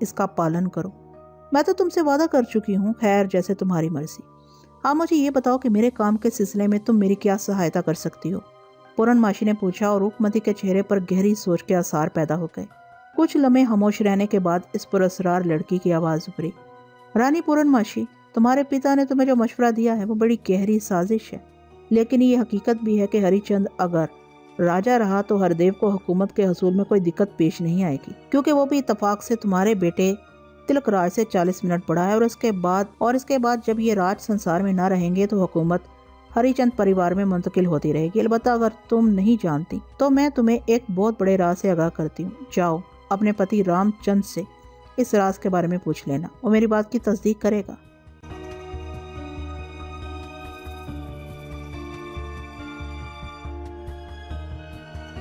اس کا پالن کرو۔ میں تو تم سے وعدہ کر چکی ہوں، خیر جیسے تمہاری مرضی۔ آپ مجھے یہ بتاؤ کہ میرے کام کے سلسلے میں تم میری کیا سہایتا کر سکتی ہو؟ پورن ماشی نے پوچھا اور روپمتی کے چہرے پر گہری سوچ کے آثار پیدا ہو گئے۔ کچھ لمحے خاموش رہنے کے بعد اس پراسرار لڑکی کی آواز ابھری، رانی پورن ماشی، تمہارے پتا نے تمہیں جو مشورہ دیا ہے وہ بڑی گہری سازش ہے، لیکن یہ حقیقت بھی ہے کہ ہری چند اگر راجہ رہا تو ہردیو کو حکومت کے حصول میں کوئی دقت پیش نہیں آئے گی، کیونکہ وہ بھی اتفاق سے تمہارے بیٹے تلک راج سے 40 منٹ بڑا ہے، اور اس کے بعد جب یہ راج سنسار میں نہ رہیں گے تو حکومت ہری چند پریوار میں منتقل ہوتی رہے گی۔ البتہ اگر تم نہیں جانتی تو میں تمہیں ایک بہت بڑے راز سے آگاہ کرتی ہوں، جاؤ اپنے پتی رام چند سے اس راز کے بارے میں پوچھ لینا، وہ میری بات کی تصدیق کرے گا۔